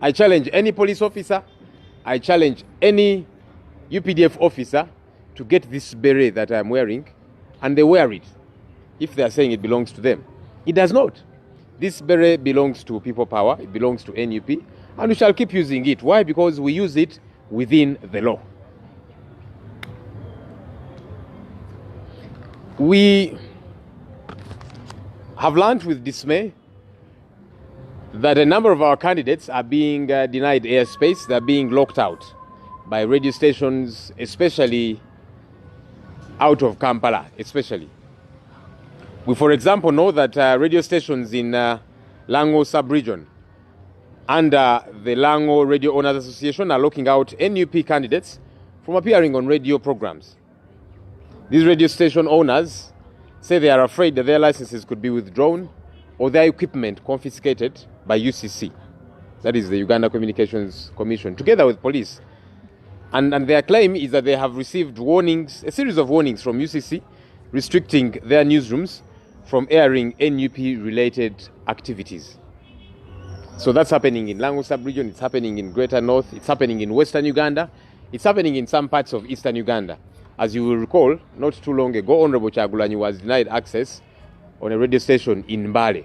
I challenge any police officer, I challenge any UPDF officer to get this beret that I'm wearing, and they wear it, if they are saying it belongs to them. It does not. This beret belongs to People Power, it belongs to NUP, and we shall keep using it. Why? Because we use it within the law. We have learned with dismay that a number of our candidates are being denied airspace. They're being locked out by radio stations, especially out of Kampala, especially. We, for example, know that radio stations in Lango sub-region under the Lango Radio Owners Association are locking out NUP candidates from appearing on radio programs. These radio station owners say they are afraid that their licenses could be withdrawn or their equipment confiscated by UCC, that is the Uganda Communications Commission, together with police. And their claim is that they have received warnings, a series of warnings from UCC, restricting their newsrooms from airing NUP-related activities. So that's happening in Lango sub-region, it's happening in Greater North, it's happening in Western Uganda, it's happening in some parts of Eastern Uganda. As you will recall, not too long ago, Honorable Kyagulanyi was denied access on a radio station in Mbale.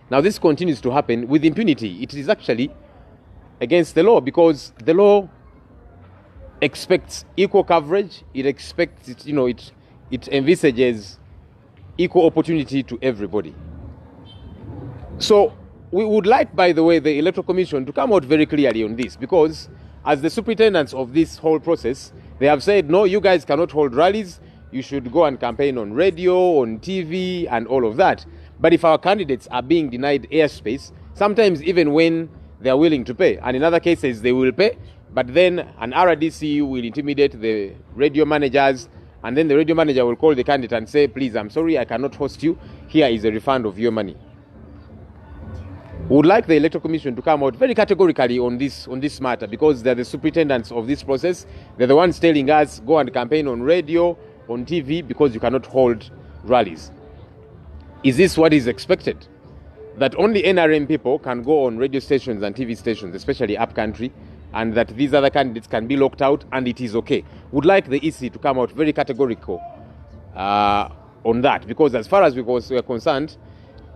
Now this continues to happen with impunity. It is actually against the law because the law expects equal coverage. It expects, it envisages equal opportunity to everybody. So we would like, by the way, the Electoral Commission to come out very clearly on this, because as the superintendents of this whole process, they have said, no, you guys cannot hold rallies. You should go and campaign on radio, on TV, and all of that. But if our candidates are being denied airspace, sometimes even when they are willing to pay, and in other cases they will pay, but then an RDC will intimidate the radio managers, and then the radio manager will call the candidate and say, please, I'm sorry, I cannot host you. Here is a refund of your money. We would like the Electoral Commission to come out very categorically on this matter, because they're the superintendents of this process. They're the ones telling us, go and campaign on radio, on TV, because you cannot hold rallies. Is this what is expected? That only NRM people can go on radio stations and TV stations, especially upcountry, and that these other candidates can be locked out and it is okay? Would like the EC to come out very categorical on that, because as far as we are concerned,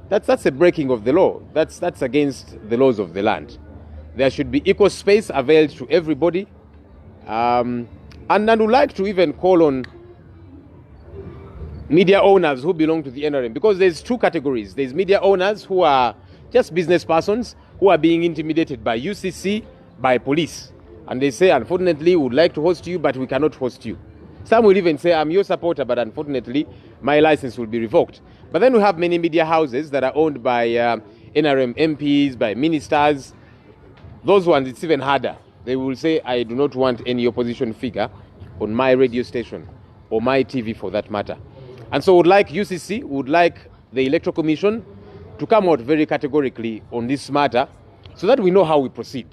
that's a breaking of the law. That's against the laws of the land. There should be equal space availed to everybody. And I would like to even call on media owners who belong to the NRM, because there's two categories. There's media owners who are just business persons who are being intimidated by UCC, by police. And they say, unfortunately, we would like to host you, but we cannot host you. Some will even say, I'm your supporter, but unfortunately, my license will be revoked. But then we have many media houses that are owned by NRM MPs, by ministers. Those ones, it's even harder. They will say, I do not want any opposition figure on my radio station or my TV for that matter. And so would like UCC, would like the Electoral Commission to come out very categorically on this matter so that we know how we proceed.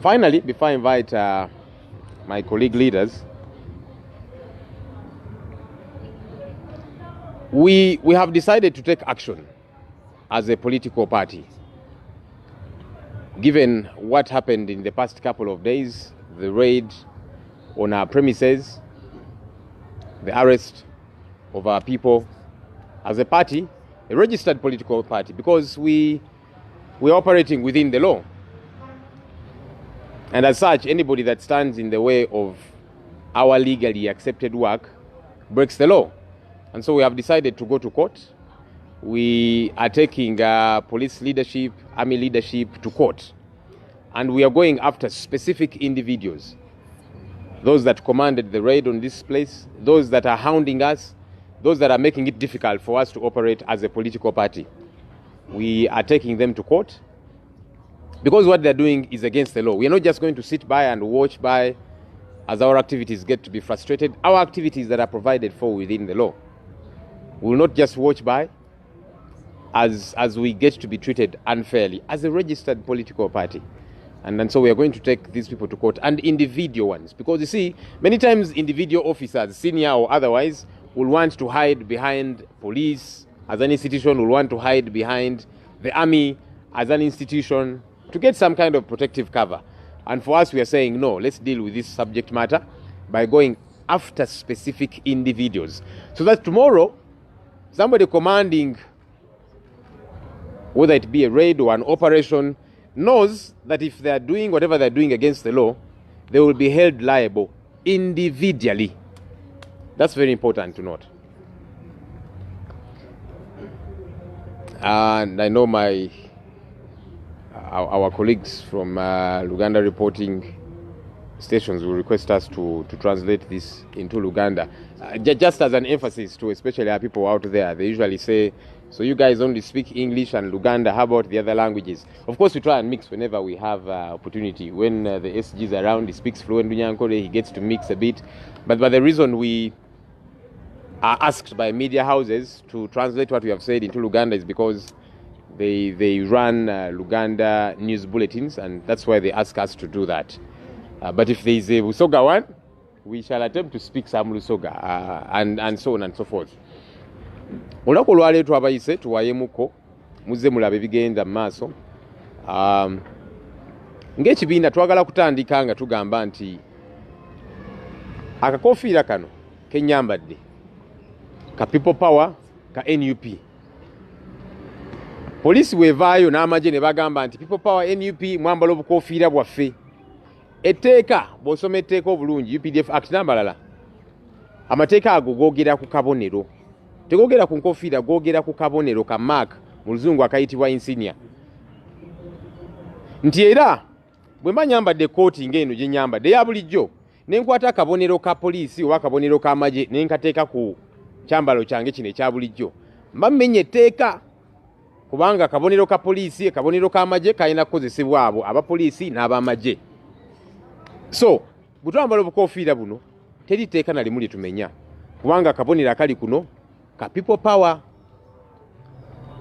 Finally, before I invite my colleague leaders, we have decided to take action as a political party. Given what happened in the past couple of days, the raid on our premises, the arrest of our people, as a party, a registered political party, because we're operating within the law. And as such, anybody that stands in the way of our legally accepted work breaks the law. And so we have decided to go to court. We are taking police leadership, army leadership to court. And we are going after specific individuals. Those that commanded the raid on this place, those that are hounding us, those that are making it difficult for us to operate as a political party. We are taking them to court, because what they're doing is against the law. We are not just going to sit by and watch by as our activities get to be frustrated. Our activities that are provided for within the law. We will not just watch by as we get to be treated unfairly as a registered political party. And so we are going to take these people to court, and individual ones. Because you see, many times individual officers, senior or otherwise, will want to hide behind police as an institution, will want to hide behind the army as an institution to get some kind of protective cover. And for us, we are saying, no, let's deal with this subject matter by going after specific individuals. So that tomorrow, somebody commanding, whether it be a raid or an operation, knows that if they are doing whatever they're doing against the law, they will be held liable individually. That's very important to note. And I know our colleagues from Uganda reporting stations will request us to translate this into Luganda. Just as an emphasis to especially our people out there, they usually say, so you guys only speak English and Luganda, how about the other languages? Of course, we try and mix whenever we have opportunity. When the SG is around, he speaks fluent Nyankore, he gets to mix a bit. But the reason we are asked by media houses to translate what we have said into Luganda is because they run Luganda news bulletins, and that's why they ask us to do that. But if there is a Lusoga one, we shall attempt to speak some Lusoga, and so on and so forth. Olunaku olwaleero twabayise tuwayemuko muzze mulabe bigenda maaso. Ng'ekibiina twagala kutandika nga tugamba nti akakofiira kano kenyambadde ka people power ka NUP. Polisi bwevaayo n'amagye ne bagamba nti people power NUP mwambala obukofiira bwaffe. Etteeka bw'osoma etteeka obulungi UPDF Act n'amalala, amateeka ago googera ku kabonero, tegoogera ku nkofiira, googera ku kabonero ka mark mu luzungu akayitibwa insignia. Nti era bwe mba nyambadde kooti ng'eno gye nyambadde ya bulijjo, ne nkwata akabonero ka poliisi oba akabonero k'amagye ne nkateeka ku kyambalo kyange kino ekya bulijjo, mba mmenya etteeka, kubanga akabonero ka poliisi, akabonero k'amagye kalina kukozesebwa abo abapoliisi n'abamagye. So bwe twambala obukofiira buno teri tteeka na limu lye tumenya, kubanga akabonero akali kuno ka people power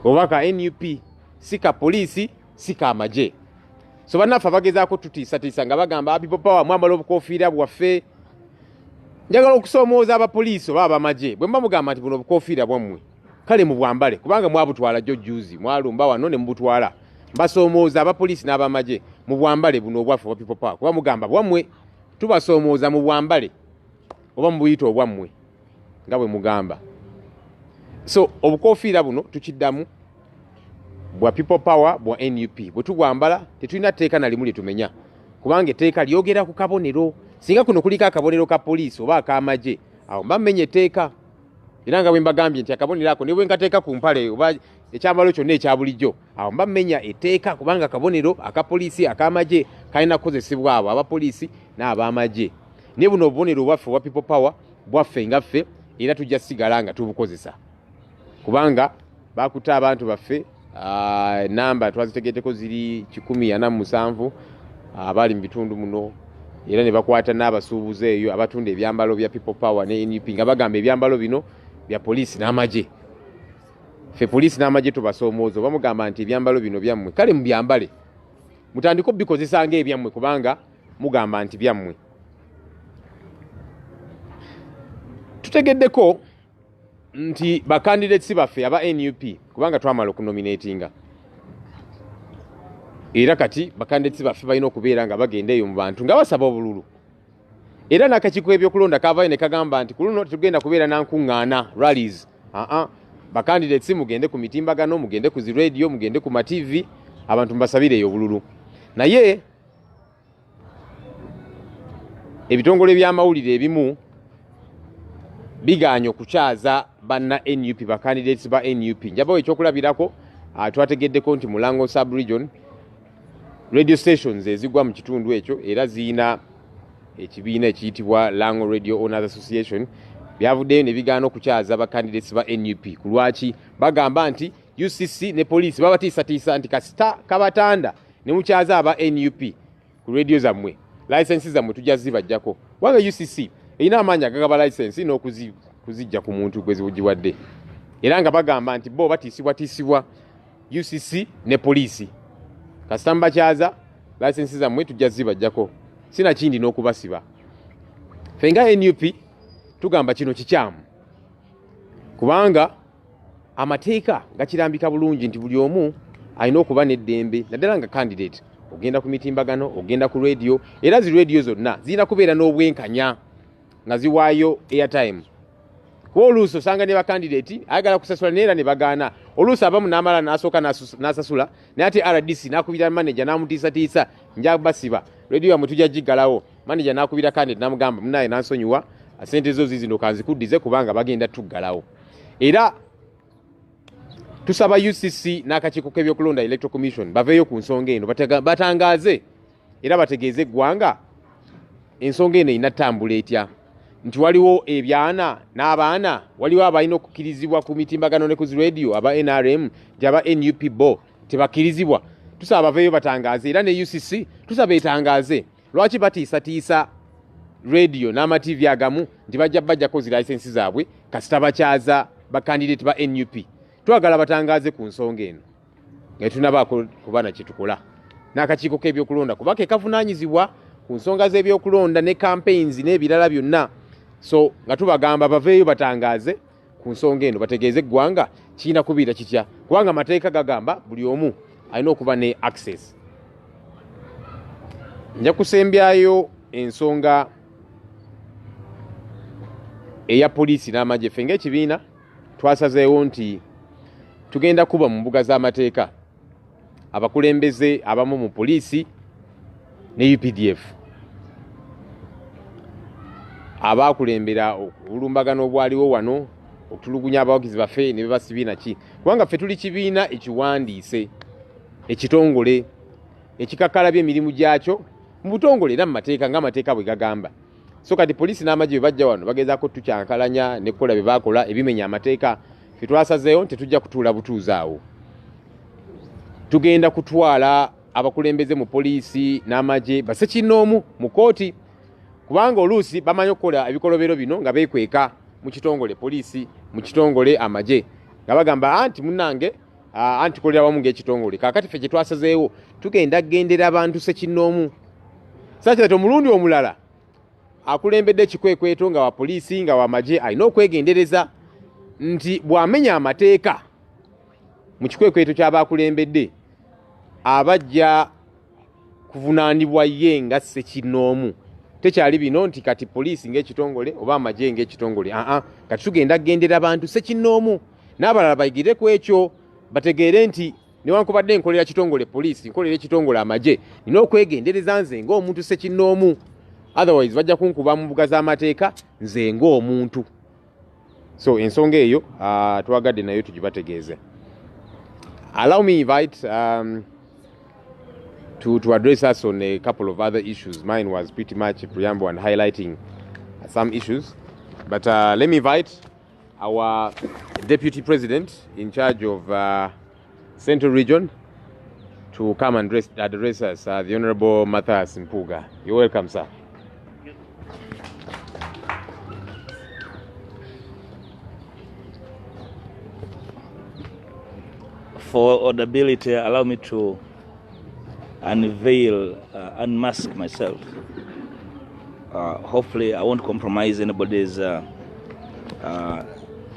oba ka NUP, si ka poliisi, si ka amagye. So bannaffe bagezaako tutiisatiisa nga bagamba people power mwambala obukofiira bwaffe. Njagala okusoomooza abapoliisi oba abamagye, bwe mba mugamba nti buno obukofiira bwammwe kale mubwambale, kubanga mwabutwala jjo juzi, mwalumba wano ne mubutwala. Mbasoomooza abapoliisi n'abamagye mubwambale buno obwaffe obwa people power, kuba mugamba bwammwe, tubasoomooza mubwambale oba mubuyita obwammwe nga bwe mugamba. So obukofiira buno tukiddamu bwa people power bwa NUP, bwe tugwambala tetulina tteeka na limu lye tumenya, kubanga etteeka lyogera ku kabonero. Singa kuno kuliko akabonero ka poliisi oba ak'amagye, awo mba mmenya etteeka. Era nga bwe mbagambye nti akabonero ako ne bwe nkateeka ku mpale oba ekyambalo kyonna ekya bulijjo, awo mba mmenya etteeka, kubanga akabonero aka poliisi ak'amagye kalina kukozesebwa abo abapoliisi n'abamagye. Ne buno obubonero obwaffe obwa people power bwaffe ngaffe, era tujja sigala nga tubukozesa, kubanga bakuta abantu baffe. Namba twazitegeddeko ziri 147 abali mu bitundu muno, era ne bakwata n'abasuubuzi eyo abatunda ebyambalo bya people power ne NUP nga bagamba ebyambalo bino bya poliisi n'amagye. Ffe poliisi n'amagye tubasoomooza oba mugamba nti ebyambalo bino byammwe, kale mubyambale, mutandika obikozesa ng'ebyammwe, kubanga mugamba nti byammwe. Tutegeddeko nti bakandidates baffe aba NUP, kubanga twamala okunominatinga, era kati bakandidates baffe balina okubeera nga bagenda eyo mu bantu nga basaba obululu. Era n'akakiiko ebyokulonda kavayo ne kagamba nti ku luno tetugenda kubeera nankuŋŋaana rallies. Bakandidates mugende ku mitimbagano, mugende ku zi radio, mugende ku ma TV, abantu mbasabire eyo obululu. Naye ebitongole by'amawulire ebimu bigaanye okukyaza banna NUP, bakandidates ba NUP. Njabawo ekyokulabirako, twategeddeko nti Mulango sub-region radio stations ezigwa mu kitundu ekyo, era ziina ekibiina ekiyitibwa Lango Radio Owners Association, byavuddeyo ne bigaana okukyaza bakandidates ba NUP. Ku lwaki? Bagamba nti UCC ne poliisi babatiisatiisa nti kasita kabatanda ne mukyaza aba NUP ku radio zammwe, licenses zammwe tujja zibajjako. Wanga UCC erina amaanyi agagaba license n'okuzijja ku muntu gwe ziwugiwadde, era nga bagamba nti bo batiisibwatiisibwa UCC ne poliisi. Kasita mbakyaza licenses zammwe tujja zibajjako, sinakindi n'okubasiba. Ffe nga NUP tugamba kino kikyamu, kubanga amateeka gakirambika bulungi nti buli omu alina okuba n'eddembe naddala nga candidate ogenda ku mitimbagano ogenda ku radio era zi radio zonna zirina kubeera n'obwenkanya nga ziwaayo airtime kuba oluusi osanga ne bakandidate ayagala kusasula neera ne bagaana oluusi abamu n'amala n'asooka n'asasula naye ate RDC n'akubira manager n'amutiisatiisa nja basiba radio yamwe tujja giggalawo manager n'akubira candidate n'amugamba munaye n'ansonyiwa sente zo zizino kanzikuddize kubanga bagenda tuggalawo era tusaba UCC n'akakiiko k'ebyokulonda Electoral Commission baveeyo ku nsonga eno batangaze era bategeeze eggwanga ensonga eno inatambula etya nti waliwo ebyana n'abaana waliwo abalina okukkirizibwa ku mitimbagano ne ku radio aba NRM nti aba NUP bo tebakkirizibwa tusaba baveeyo batangaze era ne UCC tusaba etangaze lwaki batiisatiisa radio n'ama TV agamu nti bajjako zi license zaabwe kasita bakyaza bakandidate ba NUP twagala batangaze ku nsonga eno nga tunabaako kubana kitukola n'akakiiko k'ebyokulonda kuba ke kavunaanyizibwa ku nsonga z'ebyokulonda ne campaigns n'ebirala byonna so nga tubagamba baveeyo batangaze ku nsonga eno bategeeze eggwanga kirina kubiira kitya kubanga amateeka gagamba buli omu alina okuba ne access. Nja kusembyayo ensonga eya poliisi n'amagye ffe ng'ekibiina twasazeewo nti tugenda kuba mu mbuga z'amateeka abakulembeze abamu mu poliisi ne UPDF abaakulembera obulumbagano obwaliwo wano okutulugunya abawagizi baffe ne bebasibiina ki kubanga ffe tuli kibiina ekiwandiise ekitongole ekikakalabya emirimu gyakyo mu butongole era mu mateeka ng'amateeka bwe gagamba so kati poliisi n'amagye bwe bajja wano bagezaako tukyankalanya ne kukola bye baakola ebimenya amateeka ffe twasazeewo tetujja kutuula butuuzi awo tugenda kutwala abakulembeze mu poliisi n'amagye basekinnoomu mu kooti kubanga oluusi bamanyi okukola ebikolobero bino nga beekweka mu kitongole poliisi mu kitongole amagye nga bagamba anti munnange anti kolera wamu ng'ekitongole kaakati ffe kye twasazeewo tugenda gendera abantu sekinnoomu sakirati omulundi omulala akulembedde ekikwekweto nga wa poliisi nga wa magye alina okwegendereza nti bw'amenya amateeka mu kikwekweto ky'abaakulembedde abajja kuvunaanibwa ye nga sekinnoomu tekyali bino nti kati poliisi ng'ekitongole oba amagye ng'ekitongole kati tugenda gendera abantu sekinnoomu n'abalala bayigire ku ekyo bategeere nti newankubadde nkolera kitongole poliisi nkolera ekitongole amagye nina okwegendereza nze ng'omuntu sekinnoomu otherwise bajja kunkuba mu mbuga z'amateeka nze ng'omuntu so ensonga eyo twagadde nayo tugibategeeze. Allow me invite to address us on a couple of other issues. Mine was pretty much a preamble and highlighting some issues. But let me invite our Deputy President in charge of Central Region to come and address us, the Honorable Matthias Mpuga. You're welcome, sir. For audibility, allow me to unmask myself. Hopefully, I won't compromise anybody's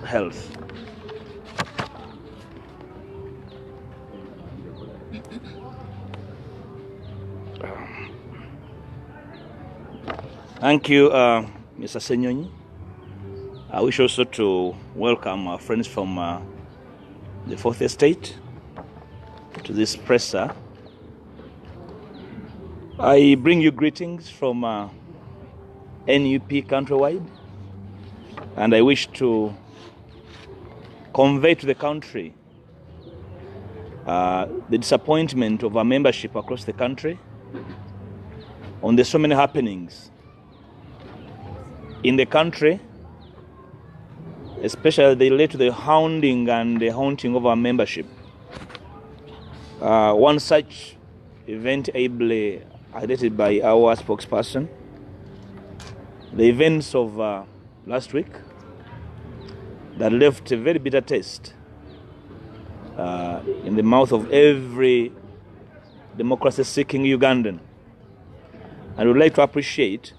health. Thank you, Mr. Senyonyi. I wish also to welcome our friends from the Fourth Estate to this presser. I bring you greetings from NUP countrywide, and I wish to convey to the country the disappointment of our membership across the country on the so many happenings in the country, especially they relate to the hounding and the haunting of our membership. One such event ably highlighted by our spokesperson, the events of last week that left a very bitter taste in the mouth of every democracy-seeking Ugandan. And we'd like to appreciate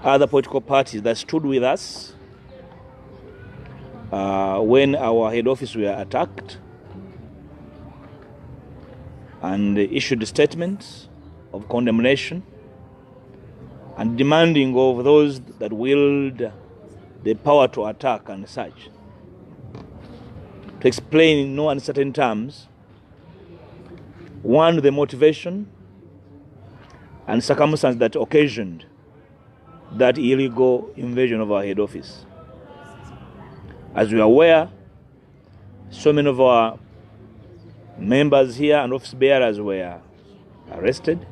other political parties that stood with us when our head office were attacked, and issued statements of condemnation and demanding of those that wield the power to attack and such to explain in no uncertain terms, one, the motivation and circumstance that occasioned that illegal invasion of our head office. As we are aware, so many of our members here and office bearers were arrested,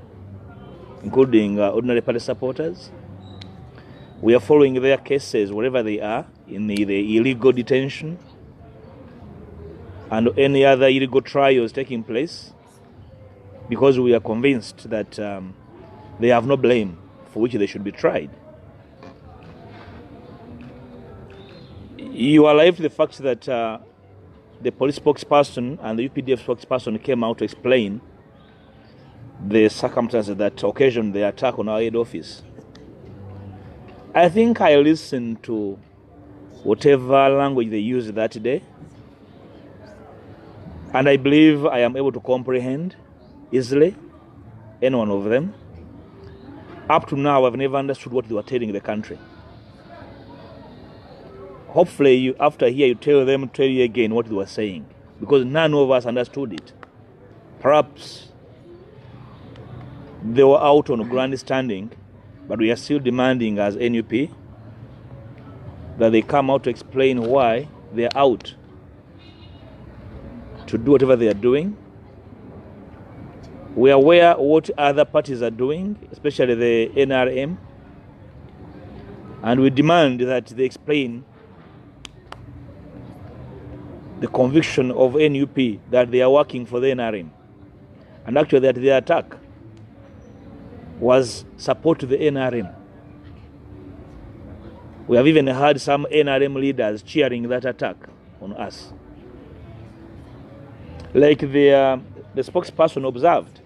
including ordinary party supporters. We are following their cases wherever they are in the illegal detention and any other illegal trials taking place, because we are convinced that they have no blame for which they should be tried. You are alive to the fact that the police spokesperson and the UPDF spokesperson came out to explain the circumstances that occasioned the attack on our head office. I think I listened to whatever language they used that day, and I believe I am able to comprehend easily any one of them. Up to now, I've never understood what they were telling the country. Hopefully, after here, you tell you again what they were saying, because none of us understood it. Perhaps they were out on grandstanding, but we are still demanding as NUP that they come out to explain why they are out to do whatever they are doing. We are aware of what other parties are doing, especially the NRM, and we demand that they explain the conviction of NUP that they are working for the NRM, and actually that their attack was support to the NRM. We have even heard some NRM leaders cheering that attack on us. Like the spokesperson observed,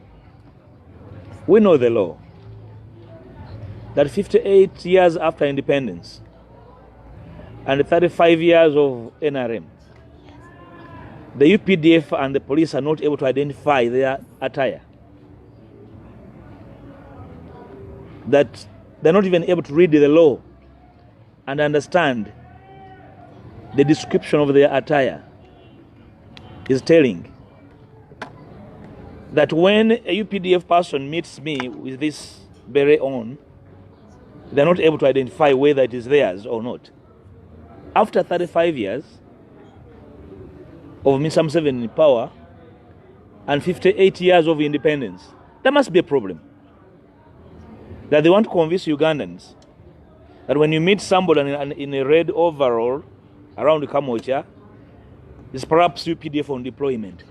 we know the law, that 58 years after independence and 35 years of NRM, the UPDF and the police are not able to identify their attire. That they're not even able to read the law and understand the description of their attire is telling that when a UPDF person meets me with this beret on, they're not able to identify whether it is theirs or not. After 35 years of Mr. Museveni in power and 58 years of independence, there must be a problem. That they want to convince Ugandans that when you meet somebody in a red overall around the Kamocha, it's perhaps UPDF on deployment.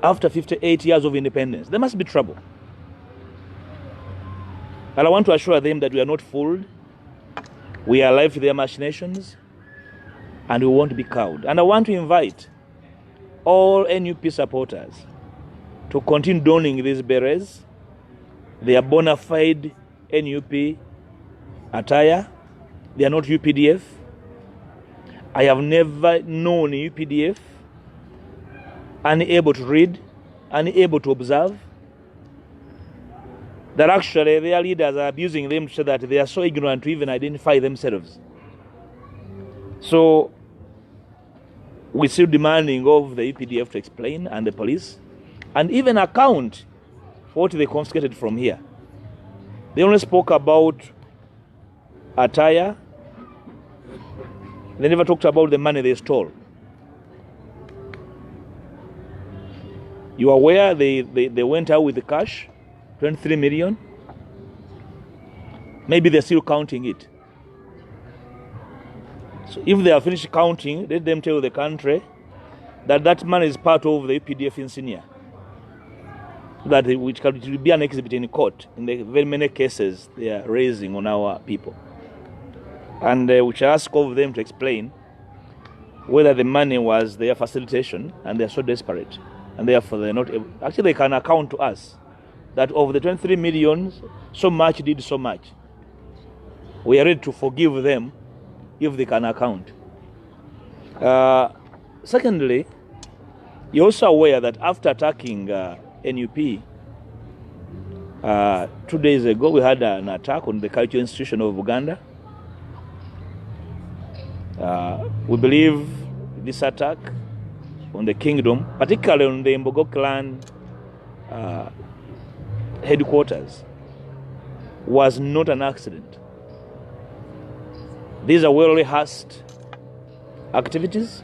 After 58 years of independence, there must be trouble. And I want to assure them that we are not fooled. We are alive to their machinations, and we won't be cowed. And I want to invite all NUP supporters to continue donning these berets. They are bona fide NUP attire. They are not UPDF. I have never known UPDF unable to read, unable to observe, that actually their leaders are abusing them to say that they are so ignorant to even identify themselves. So we're still demanding of the UPDF to explain, and the police, and even account for what they confiscated from here. They only spoke about attire. They never talked about the money they stole. You are aware they went out with the cash, 23 million. Maybe they're still counting it. So if they are finished counting, let them tell the country that that money is part of the UPDF insignia, that which will be an exhibit in court in the very many cases they are raising on our people. And we shall ask of them to explain whether the money was their facilitation and they are so desperate, and therefore they're not able. Actually, they can account to us that of the 23 million, so much did so much. We are ready to forgive them if they can account. Secondly, you're also aware that after attacking NUP, 2 days ago we had an attack on the cultural institution of Uganda. We believe this attack on the kingdom, particularly on the Mbogo clan headquarters, was not an accident. These are well rehearsed activities,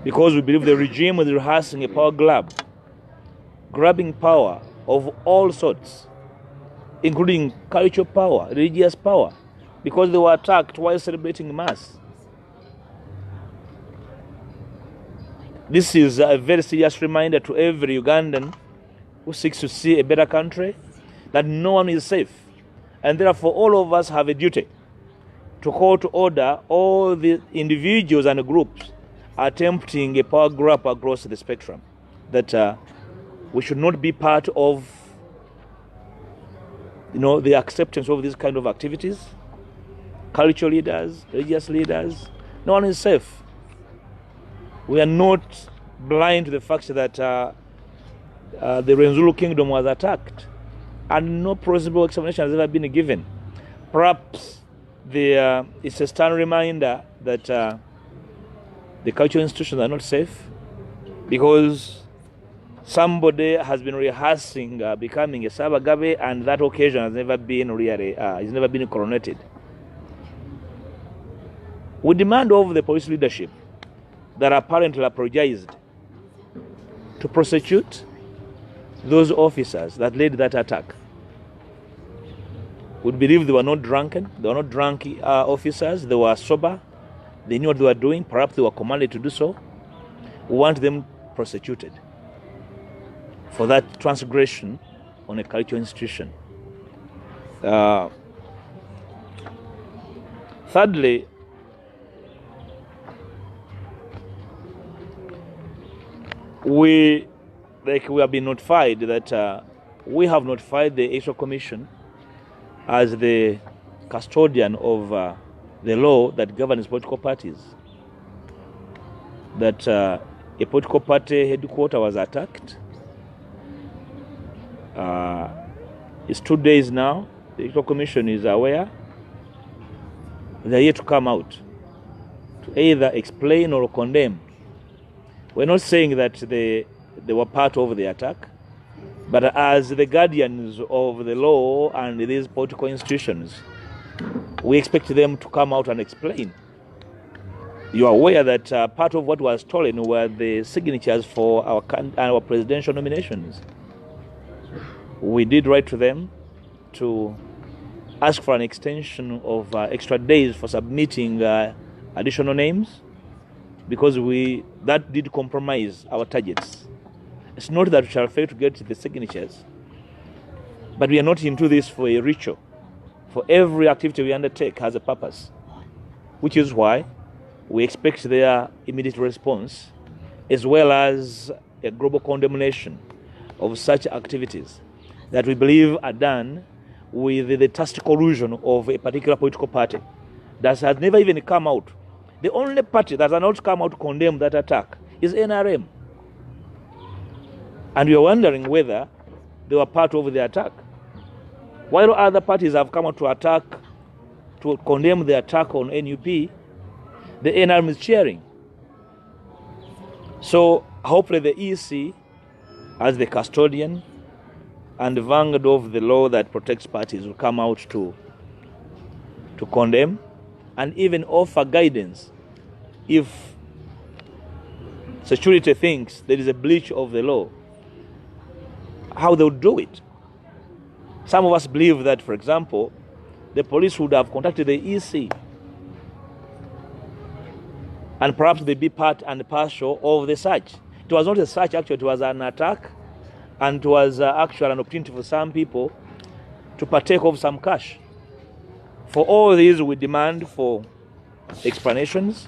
because we believe the regime is rehearsing a power grab, grabbing power of all sorts, including cultural power, religious power, because they were attacked while celebrating Mass. This is a very serious reminder to every Ugandan who seeks to see a better country, that no one is safe. And therefore all of us have a duty to call to order all the individuals and groups attempting a power grab across the spectrum, that we should not be part of the acceptance of these kind of activities. Cultural leaders, religious leaders, no one is safe. We are not blind to the fact that the Rwenzulu kingdom was attacked, and no plausible explanation has ever been given. Perhaps it's a stern reminder that the cultural institutions are not safe, because somebody has been rehearsing becoming a Sabagabe, and that occasion has never been coronated. We demand of the police leadership that apparently apologized to prosecute those officers that led that attack. We believe they were not drunken, they were not drunk officers, they were sober, they knew what they were doing, perhaps they were commanded to do so. We want them prosecuted for that transgression on a cultural institution. Thirdly, we have been notified that we have notified the Electoral Commission as the custodian of the law that governs political parties, that a political party headquarters was attacked. It's 2 days now. The Electoral Commission is aware. They are yet to come out to either explain or condemn. We're not saying that they were part of the attack, but as the guardians of the law and these political institutions, we expect them to come out and explain. You are aware that part of what was stolen were the signatures for our presidential nominations. We did write to them to ask for an extension of extra days for submitting additional names, because that did compromise our targets. It's not that we shall fail to get the signatures, but we are not into this for a ritual. For every activity we undertake has a purpose, which is why we expect their immediate response, as well as a global condemnation of such activities that we believe are done with the tacit collusion of a particular political party that has never even come out. The only party that has not come out to condemn that attack is NRM. And we are wondering whether they were part of the attack. While other parties have come out to condemn the attack on NUP, the NRM is cheering. So hopefully the EC, as the custodian and the vanguard of the law that protects parties, will come out to condemn and even offer guidance if security thinks there is a breach of the law, how they would do it. Some of us believe that, for example, the police would have contacted the EC, and perhaps they'd be part and parcel of the search. It was not a search, actually, it was an attack, and it was actually an opportunity for some people to partake of some cash. For all these, we demand for explanations,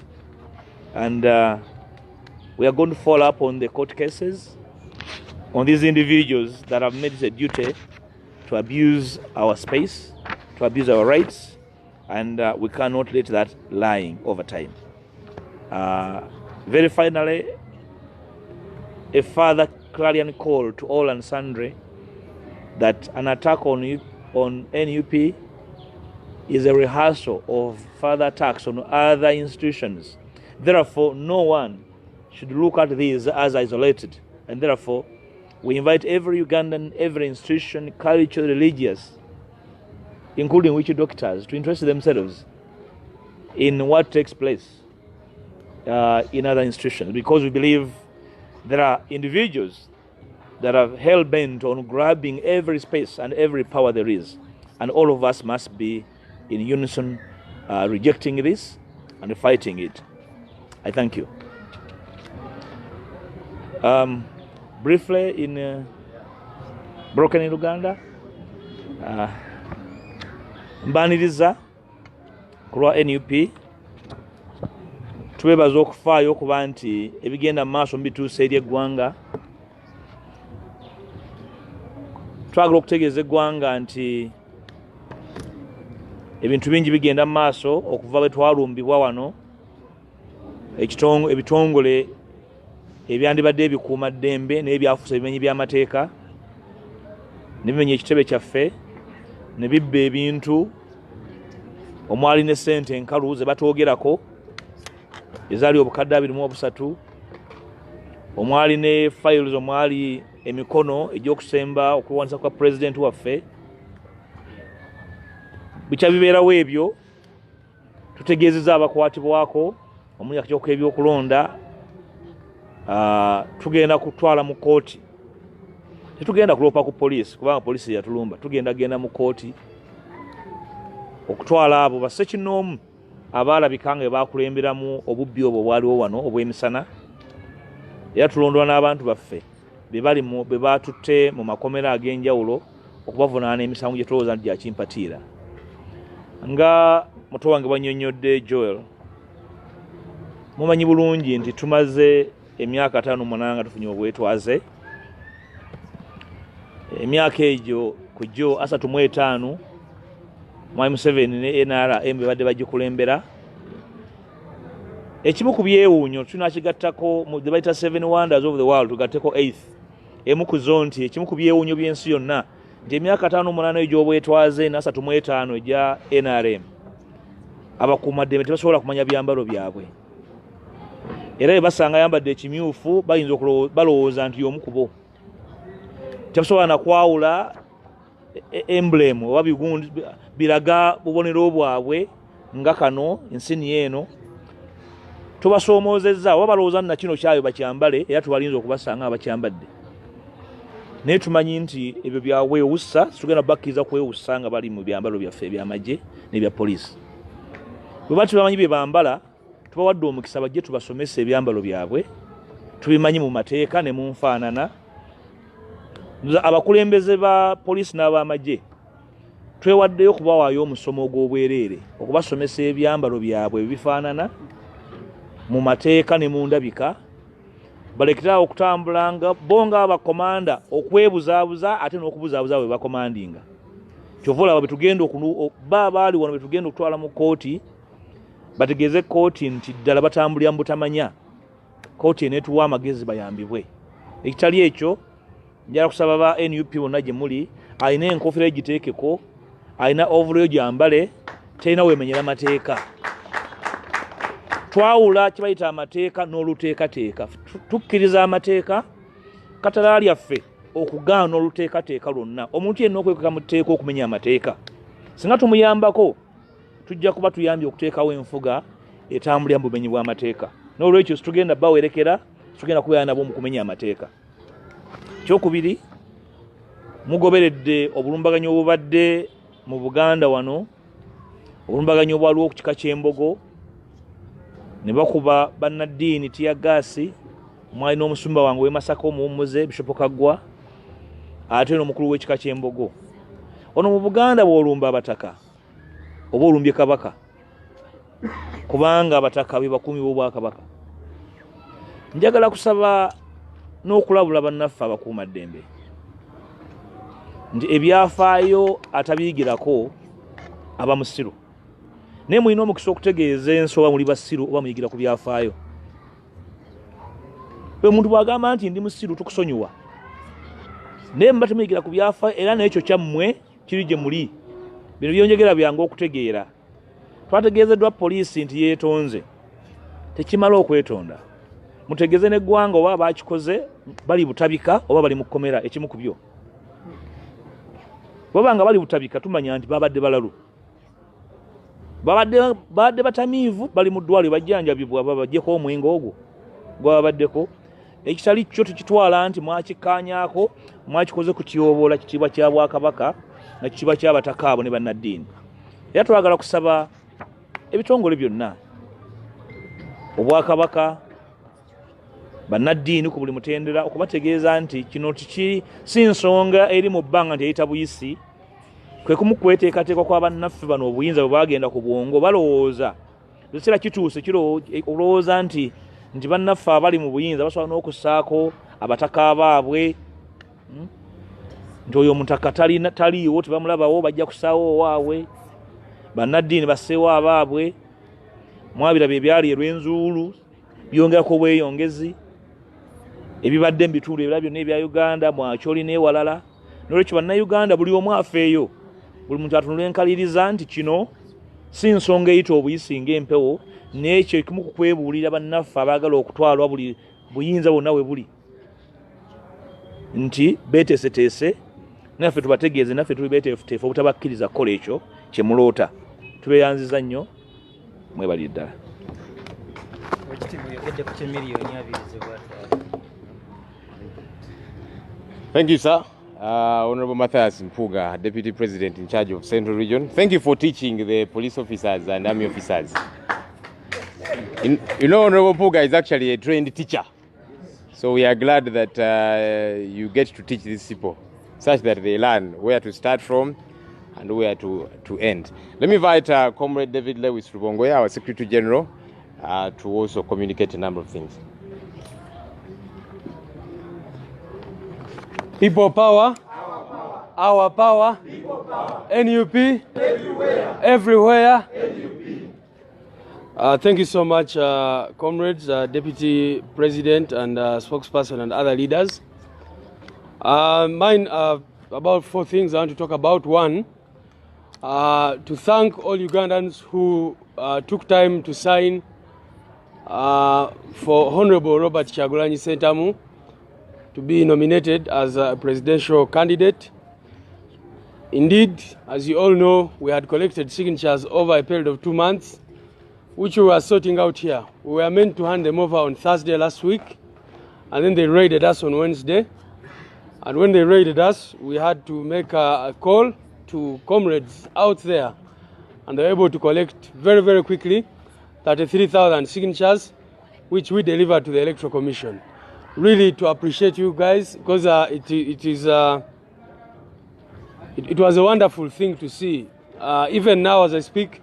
and we are going to follow up on the court cases on these individuals that have made it a duty to abuse our space, to abuse our rights, and we cannot let that lying over time. Very finally, a further clarion call to all and sundry that an attack on NUP is a rehearsal of further attacks on other institutions. Therefore, no one should look at these as isolated, and therefore we invite every Ugandan, every institution, cultural, religious, including witch doctors, to interest themselves in what takes place in other institutions, because we believe there are individuals that are hell-bent on grabbing every space and every power there is, and all of us must be in unison rejecting this and fighting it. I thank you. Briefly, in broken in Uganda, mbaniriza kulwa NUP twebaza okufaayo okuba nti ebigenda mu maaso mbituusa eri eggwanga. Twagala okutegeeza eggwanga nti ebintu bingi bigenda mu maaso okuva bwe twalumbibwa wano. Ebitongole ebyandibadde ebikuuma ddembe n'ebyafuusa ebimenyi by'amateeka ne bimenya ekitebe kyaffe ne bibba ebintu, omwali ne ssente enkalu ze batwogerako ezaali obukadde 23, omwali ne files, omwali emikono egy'okusemba okuwanisa kwa pulezidenti waffe. Bikya bibeerawo ebyo, tutegeezezza abakwatibwako omuli akakiiko k'ebyokulonda, tugenda kutwala mu kooti. Tetugenda kulopa ku poliisi kubanga poliisi yatulumba, tugenda mu kooti okutwala abo bassekinnoomu abaalabika nga baakulemberamu obubbi obwo bwaliwo wano obw'emisana. Era tulondwa n'abantu baffe be baatutte mu makomera ag'enjawulo okubavunaana emisango gye tulowooza nti gya kimpatiira. Nga muto wange bwannyonnyodde Joel, mumanyi bulungi nti tumaze emyaka 5 nga tufunye obwetwaze. Emyaka egyo ku gyo 35 Mwami Museveni ne NRM badde bagikulembera. Ekimu ku byewuunyo tunakigattako mu the bayita 7 wonders of the world, tugatteko 8th. Emu ku zo nti ekimu ku byewuunyo by'ensi yonna nti emyaka 5 egy'obwetwaze na 35 egya NRM abakuumaddembe tebasobola kumanya byambalo byabwe, era bwe basanga ayambadde ekimyufu bayinza balowooza nti y'omu ku bo. Tebasobola na kwawula emblem oba bigundi biraga bubonero bwabwe nga kano ensini eno. Tubasoomozezza oba balowooza na kino kyayo bakyambale, era tubalinza okubasanga abakyambadde. Naye tumanyi nti ebyo byawewussa, tugenda bakkiriza kwewussa nga bali mu byambalo byaffe eby'amagye n'ebya poliisi. Bwe bati bamanyi bye bambala, tubawadde omukisa bajje tubasomesa ebyambalo byabwe, tubimanyi mu mateeka ne mu nfaanana. Abakulembeze ba poliisi n'ab'amagye twewaddeyo okubawaayo omusomo ogw'obwereere, okubasomesa ebyambalo byabwe ebifaanana mu mateeka ne mu ndabika, balekera okutambulanga bo nga abakomanda okwebuzaabuza ate n'okubuzaabuza bwe bakomandinga. Kyova olaba bwe tugenda baali wano bwe tugenda okutwala mu kooti, bategeeze kooti nti ddala batambulira mu butamanya, kooti eneetuwa amagezi bayambibwe. Ekitali ekyo njala kusaba ba NUP bonna gye muli, alina enkofira egiteekeko, alina ovuleyo gyambale, terina wemenyera mateeka. Twawula kibayita amateeka n'oluteekateeka. Tukkiriza amateeka, katala lyaffe okugaana oluteekateeka lwonna. Omuntu yenna okwekaka mu tteeka okumenya amateeka. Singa tumuyambako, tujja kuba tuyambye okuteekawo enfuga etambulira mu bumenyi bw'amateeka. N'olwekyo situgenda bawerekera, tugenda kubeera nabo mu kumenya amateeka. Kyokubiri, mugoberedde obulumbaganyi obubadde mu Buganda wano, obulumbaganyi obwaliwo ku kika ky'Embogo, ne bakuba bannaddiini tiyagaasi, mwali n'omusumba wange w'e Masaka omuwummuze Bishop Kaggwa, ate n'omukulu w'ekika ky'Embogo. Ono mu Buganda bw'olumba abataka oba olumbye kabaka, kubanga abataka be bakuumi b'Obwakabaka. Njagala kusaba n'okulabula bannaffe abakuumaddembe nti ebyafaayo atabiyigirako aba musiru. naye mulina omukisa okutegeeza ensi oba muli basiru oba muyigira ku byafaayo. Omuntu bw'agamba nti ndi musiru tukusonyiwa, naye muba temuyigira ku byafaayo era n'ekyo kyammwe kiri gye muli. Bino byonjegera byangu okutegeera. Twategeezeddwa poliisi nti yeetonze, tekimala okwetonda. Mutegeeze n'eggwanga oba bakikoze bali butabika oba bali mu kkomera, ekimu ku byo. Baba nga bali butabika tumanya nti babadde balalu, babadde batamiivu, bali mu ddwaliro bajjanjabibwa babaggyeko omwenge ogwo gwababaddeko. Ekitali kyo tukitwala nti mwakikkaanyaako, mwakikoze ku tyoboola kitiibwa kya Bwakabaka na kitiibwa ky'abataka abo ne bannaddiini. Era twagala kusaba ebitongole byonna, Obwakabaka, bannaddiini ku buli mutendera, okubategeeza nti kino si nsonga eri mu bbanga nti eyita buyisi, kwe kumu kweteekateeka kwa bannaffe bano obuyinza bwe bagenda ku bwongo balowooza. Ekiseera kituuse olowooza nti bannaffe abali mu buyinza basobola n'okussaako abataka baabwe, nti oyo omutaka taliiwo tebamulabawo bajja kusaawo owaabwe, bannaddiini basseewo abaabwe. Mwabiraba ebyali Rwenzuulu byongerako obweyongezi, ebibadde mu bitundu ebirala byonna ebya Uganda, Mwakyoli n'ewalala. N'olwekyo bannayuganda buli omu afeeyo, buli muntu atunula enkaliriza nti kino si nsonga eyita obuyisi ng'empewo, n'ekyo kimu ku kwebuulira bannaffe abaagala okutwalwa buli buyinza bwonna we buli, nti beeteeseteese, naffe tubategeeze naffe tuli beeteefuteefu obutabakkiriza kukola ekyo kye muloota. Tubeeyanziza nnyo, mwebalire ddala. Thank you, sir. Honorable Matthias Mpuga, Deputy President in charge of Central Region. Thank you for teaching the police officers and army officers. You know, Honorable Mpuga is actually a trained teacher. So we are glad that you get to teach these people such that they learn where to start from and where to end. Let me invite Comrade David Lewis Rubongoya, our Secretary General, to also communicate a number of things. People power, our power, NUP, everywhere. Thank you so much, comrades, Deputy President and spokesperson and other leaders. Mine about 4 things I want to talk about. One, to thank all Ugandans who took time to sign for Honorable Robert Kyagulanyi Ssentamu to be nominated as a presidential candidate. Indeed, as you all know, we had collected signatures over a period of 2 months, which we were sorting out here. We were meant to hand them over on Thursday last week, and then they raided us on Wednesday. And when they raided us, we had to make a call to comrades out there, and they were able to collect very, very quickly 33,000 signatures, which we delivered to the Electoral Commission. Really to appreciate you guys, because it was a wonderful thing to see. Even now as I speak,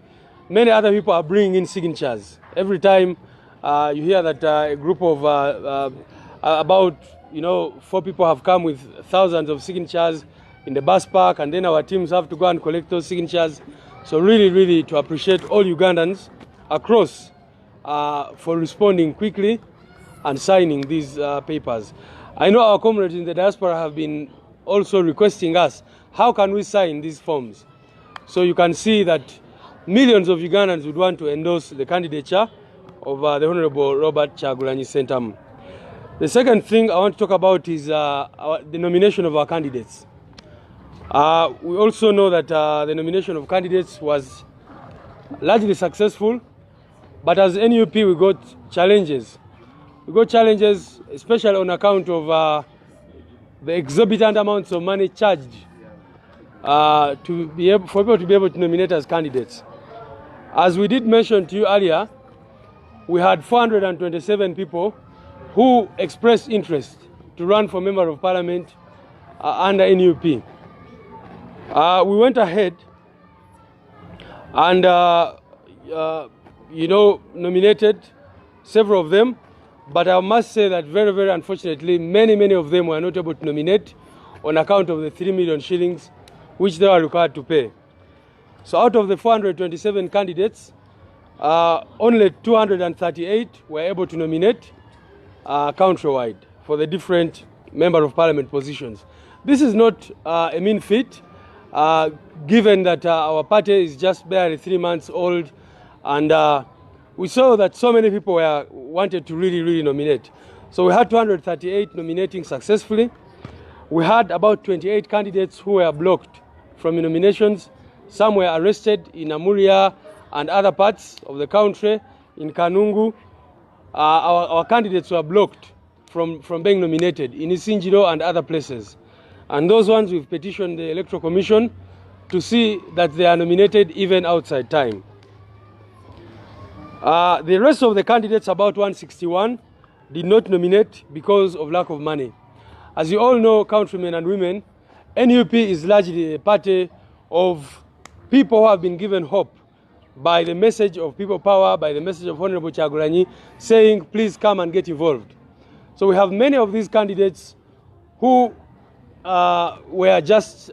many other people are bringing in signatures. Every time you hear that a group of about 4 people have come with thousands of signatures in the bus park, and then our teams have to go and collect those signatures. So really, really to appreciate all Ugandans across for responding quickly and signing these papers. I know our comrades in the diaspora have been also requesting us, how can we sign these forms? So you can see that millions of Ugandans would want to endorse the candidature of the Honorable Robert Kyagulanyi Ssentamu. The second thing I want to talk about is the nomination of our candidates. We also know that the nomination of candidates was largely successful, but as NUP we got challenges. We got challenges especially on account of the exorbitant amounts of money charged for people to be able to nominate as candidates. As we did mention to you earlier, we had 427 people who expressed interest to run for Member of Parliament under NUP. We went ahead and nominated several of them, but I must say that very, very unfortunately, many of them were not able to nominate on account of the 3 million shillings which they were required to pay. So out of the 427 candidates, only 238 were able to nominate countrywide for the different Member of Parliament positions. This is not a mean feat, given that our party is just barely 3 months old, and we saw that so many people wanted to really nominate. So we had 238 nominating successfully. We had about 28 candidates who were blocked from nominations. Some were arrested in Amuria and other parts of the country. In Kanungu, our candidates were blocked from being nominated in Isinjiro and other places. And those ones we've petitioned the Electoral Commission to see that they are nominated even outside time. The rest of the candidates, about 161, did not nominate because of lack of money. As you all know, countrymen and women, NUP is largely a party of people who have been given hope by the message of people power, by the message of Honorable Kyagulanyi, saying, please come and get involved. So we have many of these candidates who had just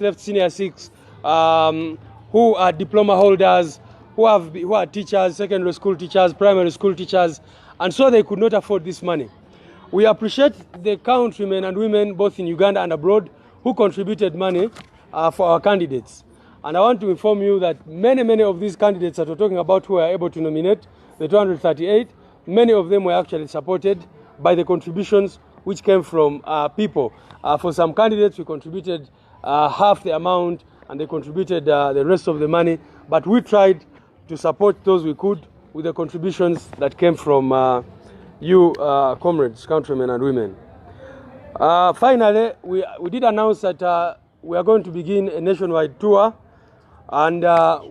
left Senior 6, who are diploma holders, who are teachers, secondary school teachers, primary school teachers, and so they could not afford this money. We appreciate the countrymen and women, both in Uganda and abroad, who contributed money for our candidates. And I want to inform you that many of these candidates that we're talking about who were able to nominate, the 238, many of them were actually supported by the contributions which came from people. For some candidates, we contributed half the amount, and they contributed the rest of the money. But we tried to support those we could with the contributions that came from you, comrades, countrymen and women. Finally, we did announce that we are going to begin a nationwide tour, and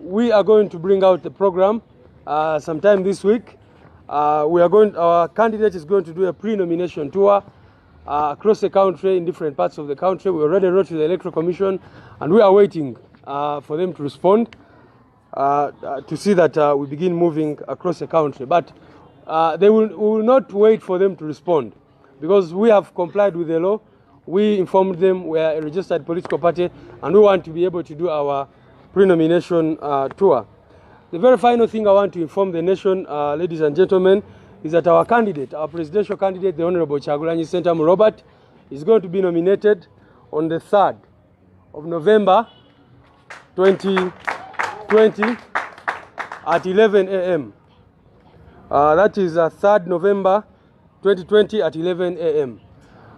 we are going to bring out the program sometime this week. Our candidate is going to do a pre-nomination tour across the country, in different parts of the country. We already wrote to the Electoral Commission, and we are waiting for them to respond to see that we begin moving across the country. But we will not wait for them to respond, because we have complied with the law. We informed them we are a registered political party, and we want to be able to do our pre-nomination tour. The very final thing I want to inform the nation, ladies and gentlemen, is that our candidate, our presidential candidate, the Honorable Kyagulanyi Ssentamu Robert, is going to be nominated on the 3rd of November 2020 at 11 a.m. That is 3rd November 2020 at 11 a.m.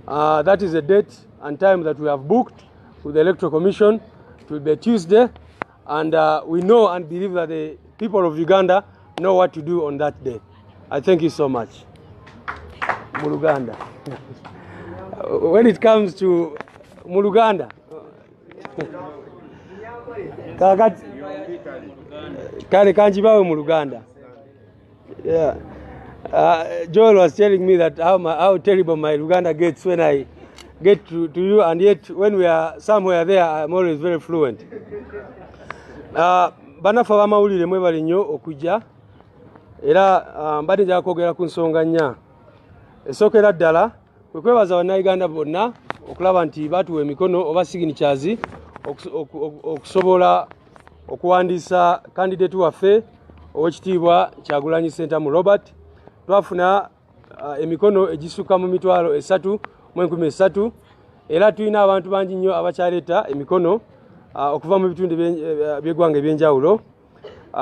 That is a date and time that we have booked with the Electoral Commission. It will be a Tuesday, and we know and believe that the people of Uganda know what to do on that day. I thank you so much. Muluganda. When it comes to Muluganda, Kale kanjibawe Muluganda. Yeah. Joel was telling me that how terrible my Luganda gets when I get to you, and yet when we are somewhere there, I'm always very fluent. Banafa bamawulire mwebale nnyo okujja, era mbadde njagala kwogera ku nsonga nnya. Esookera ddala kwe kwebaza bannayuganda bonna okulaba nti batuwa emikono oba signatures okusobola okuwandiisa kandidate waffe ow'ekitiibwa Kyagulanyi Ssentamu Robert. Twafuna emikono egisukka mu mitwalo 3,013, era tulina abantu bangi nnyo abakyaleeta emikono okuva mu bitundu by'eggwanga ebyenjawulo.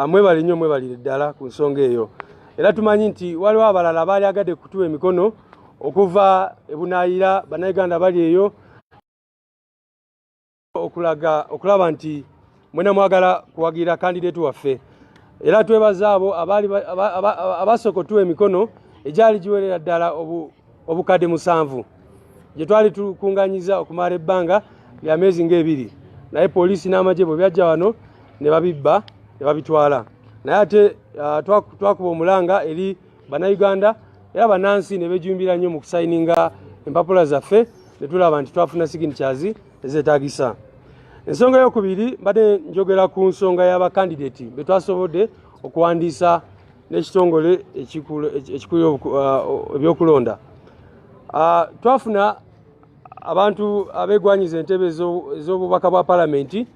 Mwebale nnyo, mwebalire ddala ku nsonga eyo. Era tumanyi nti waliwo abalala abaali agadde kutuwa emikono okuva ebunaayira, bannayuganda bali eyo, okulaba nti mwena mwagala kuwagira kandidate waffe. Era twebaza abo abasooka otuwa emikono egyali giwerera ddala obukadde 7 gye twali tukunganyiza okumala ebbanga lya myezi ng'ebiri, naye poliisi n'amagye bwe byajja wano ne babibba ne babitwala. Naye ate twakuba omulanga eri bannayuganda, era bannansi ne beejumbira nnyo mu kusayininga empapula zaffe, ne tulaba nti twafuna signatures ezeetaagisa. Ensonga eyokubiri, mbadde njogera ku nsonga y'abakandidate be twasobodde okuwandiisa n'ekitongole ekikulu ebyokulonda. Twafuna abantu abeegwanyiza entebe ez'obubaka bwa palamenti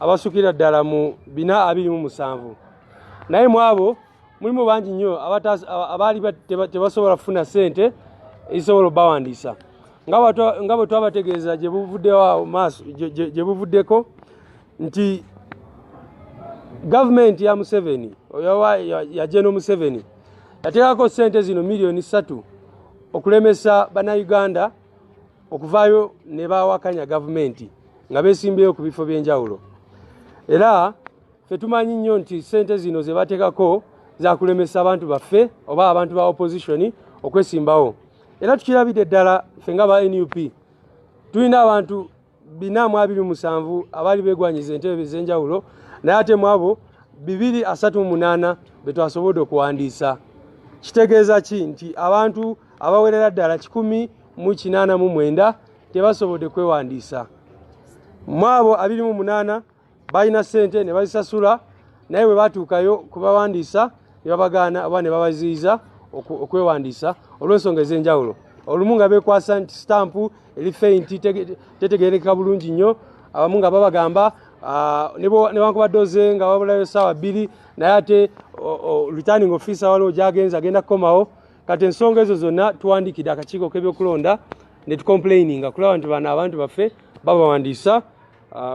abasukira ddala mu 427 naye mu abo mulimu bangi nnyo abaali tebasobola kufuna ssente ezisobola obbawandiisa nga bwe twabategeeza gye buvuddeko nti gavumenti ya Museveni ya General Museveni yateekako ssente zino miliyoni 3 okulemesa bannayuganda okuvaayo ne bawakanya gavumenti nga beesimbyeyo ku bifo by'enjawulo era ffe tumanyi nnyo nti ssente zino ze bateekako zakulemesa abantu baffe oba abantu ba opposition okwesimbawo era tukirabidde ddala ffe nga ba NUP tulina abantu 427 abaali begwanyiza entebe ez'enjawulo naye ate mu abo 238 be twasobodde okuwandiisa kitegeeza ki nti abantu abawerera ddala 189 tebasobodde kwewandiisa mu abo 28 balina ssente ne bazisasula naye bwe batuukayo kubawandiisa ne babagaana oba ne babaziyiza okwewandiisa olw'ensonga ez'enjawulo olumu nga beekwasa nti stampu eri feinti tetegeereka bulungi nnyo abamu nga babagamba newankubadde oze nga wabulayo essaawa 2 naye ate returning officer waliwo gy'agenza agenda kukomawo kati ensonga ezo zonna tuwandiikidde akakiiko k'ebyokulonda ne tucomplaininga kulaba nti bano abantu baffe babawandiisa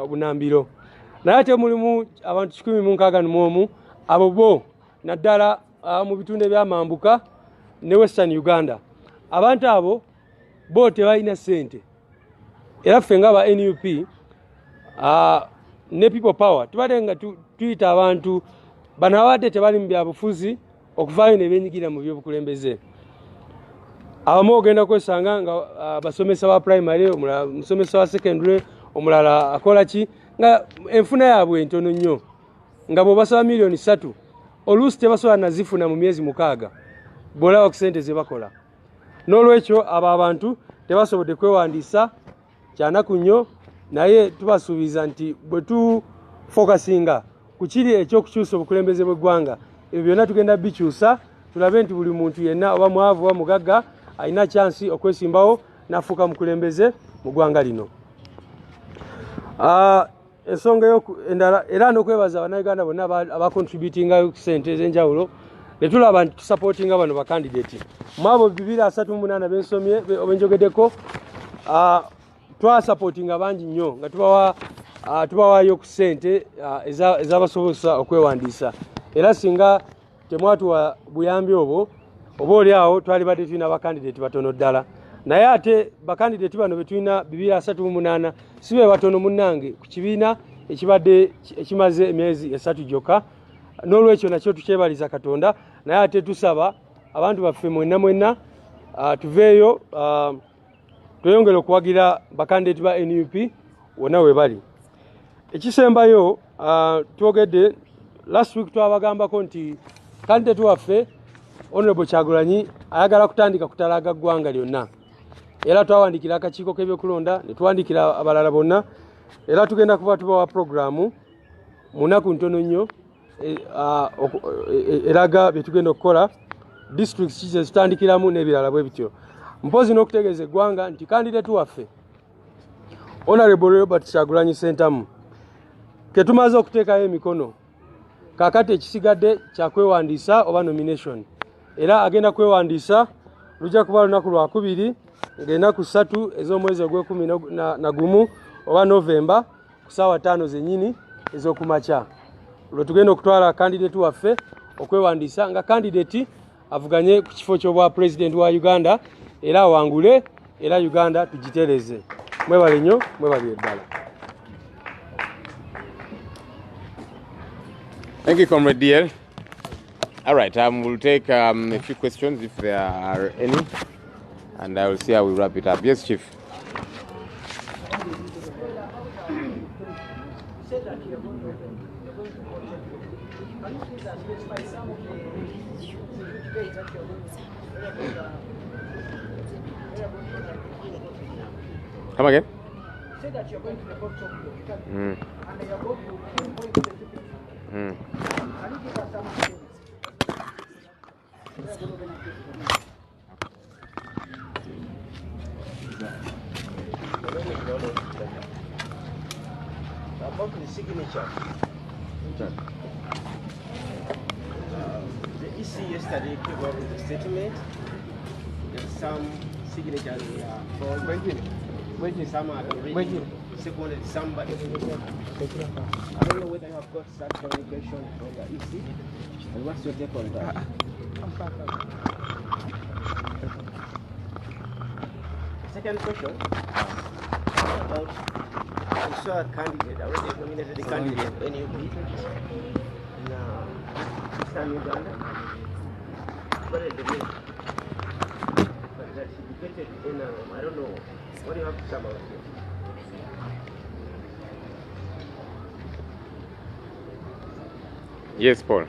bunambiro naye ate mulimu abantu 161 abo bo naddala mu bitundu ebyamambuka ne Western Uganda abantu abo bo tebalina ssente era ffe nga ba NUP ne people power tubadde nga tuyita abantu bano abadde tebali mu byabufuzi okuvaayo ne beenyigira mu byobukulembeze abamu ogenda kwesanga nga basomesa ba primary omulala musomesa wa secondary omulala akola ki nga enfuna yaabwe entono nnyo nga bw'obasaba miliyoni 3 oluusi tebasobola nazifuna mu myezi 6 bw'olaba ku ssente ze bakola n'olwekyo abo abantu tebasobodde kwewandiisa kyanaku nnyo naye tubasuubiza nti bwe tufokasinga ku kiri ekyokukyusa obukulembeze bw'eggwanga ebyo byonna tugenda bikyusa tulabe nti buli muntu yenna oba mwavu oba mugagga alina chansi okwesimbawo n'afuuka mukulembeze mu ggwanga lino ensonga endala era n'okwebaza bannayuganda bonna abacontributingayo ku ssente ez'enjawulo ne tulaba nti tusupportinga bano bakandidate mu abo 238 bensomye obenjogeddeko twasupportinga bangi nnyo nga tubawaayo ku ssente ezabasobosa okwewandiisa era singa temwatuwa buyambi obwo oba oli awo twali badde tulina bakandidate batono ddala naye ate bakandidate bano betulina 238 si be batono munnange ku kibiina ekibadde ekimaze emyezi 3 gyokka n'olwekyo nakyo tukyebaliza Katonda naye ate tusaba abantu baffe mwenna tuveeyo tweyongere okuwagira bakandidate ba NUP wonna we bali ekisembayo twogedde last week twabagambako nti kandidate waffe Honorable Kyagulanyi ayagala kutandika kutalaga ggwanga lyonna era twawandikira akakiiko k'ebyokulonda ne tuwandikira abalala bonna era tugenda kuba tubawa programu munaku ntono nnyo eraga bye tugenda okukola districts kize zitandikiramu n'ebirala bwe bityo mpozi n'okutegeeza eggwanga nti kandidate waffe Honorable Robert Kyagulanyi Ssentamu ketumaze okuteekayo emikono kakati ekisigadde kyakwewandiisa oba nomination era agenda kwewandiisa lujja kuba lunaku lwakubiri ng'ennaku 3 ez'omwezi ogw'Ekumi oba Novemba ku ssaawa 5 zennyini ez'okumakya lwe tugenda okutwala kandidate waffe okwewandiisa nga kandidate avuganye ku kifo ky'obwa president wa Uganda era awangule era Uganda tugitereeze mwebale nnyo mwebale eddala. Thank you, Comrade DL. All right, we'll take a few questions if there are any, and I will see how we wrap it up. Yes, Chief. Come again? Say that you're going to report Tokyo and you're going to appoint the people. Can you give us some details? About the signature. The EC yesterday came up with a statement. There's some signatures for some are already seconded somebody. I don't know whether you have got such communication from the EC. And what's your take on that? Second question about I saw a candidate, I already nominated a candidate of NUP in Eastern Uganda. But that he defeated in I don't know. What do you have to say about it? Yes, Paul.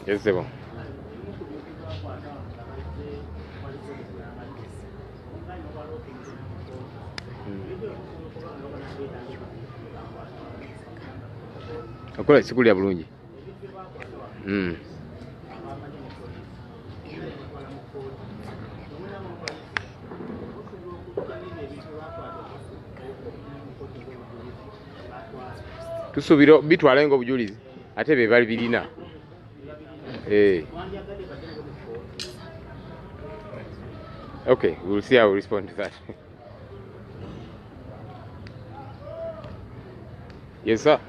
Yes, c'est bon. Okola sikulya bulungi. Tusuubira bitwala nga obujulizi ate be bali birina. Okay, we'll see how we respond to that. Yes, sir.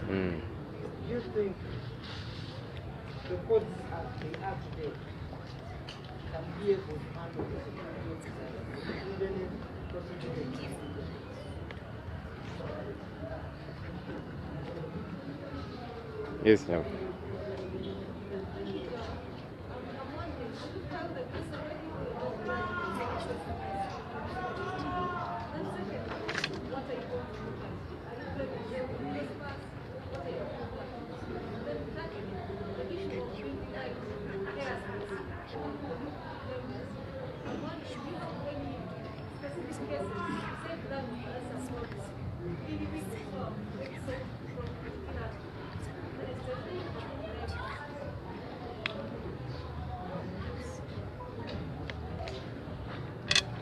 Do you think the courts as they are today can be able to handle the security even if prosecuting? Yes, no.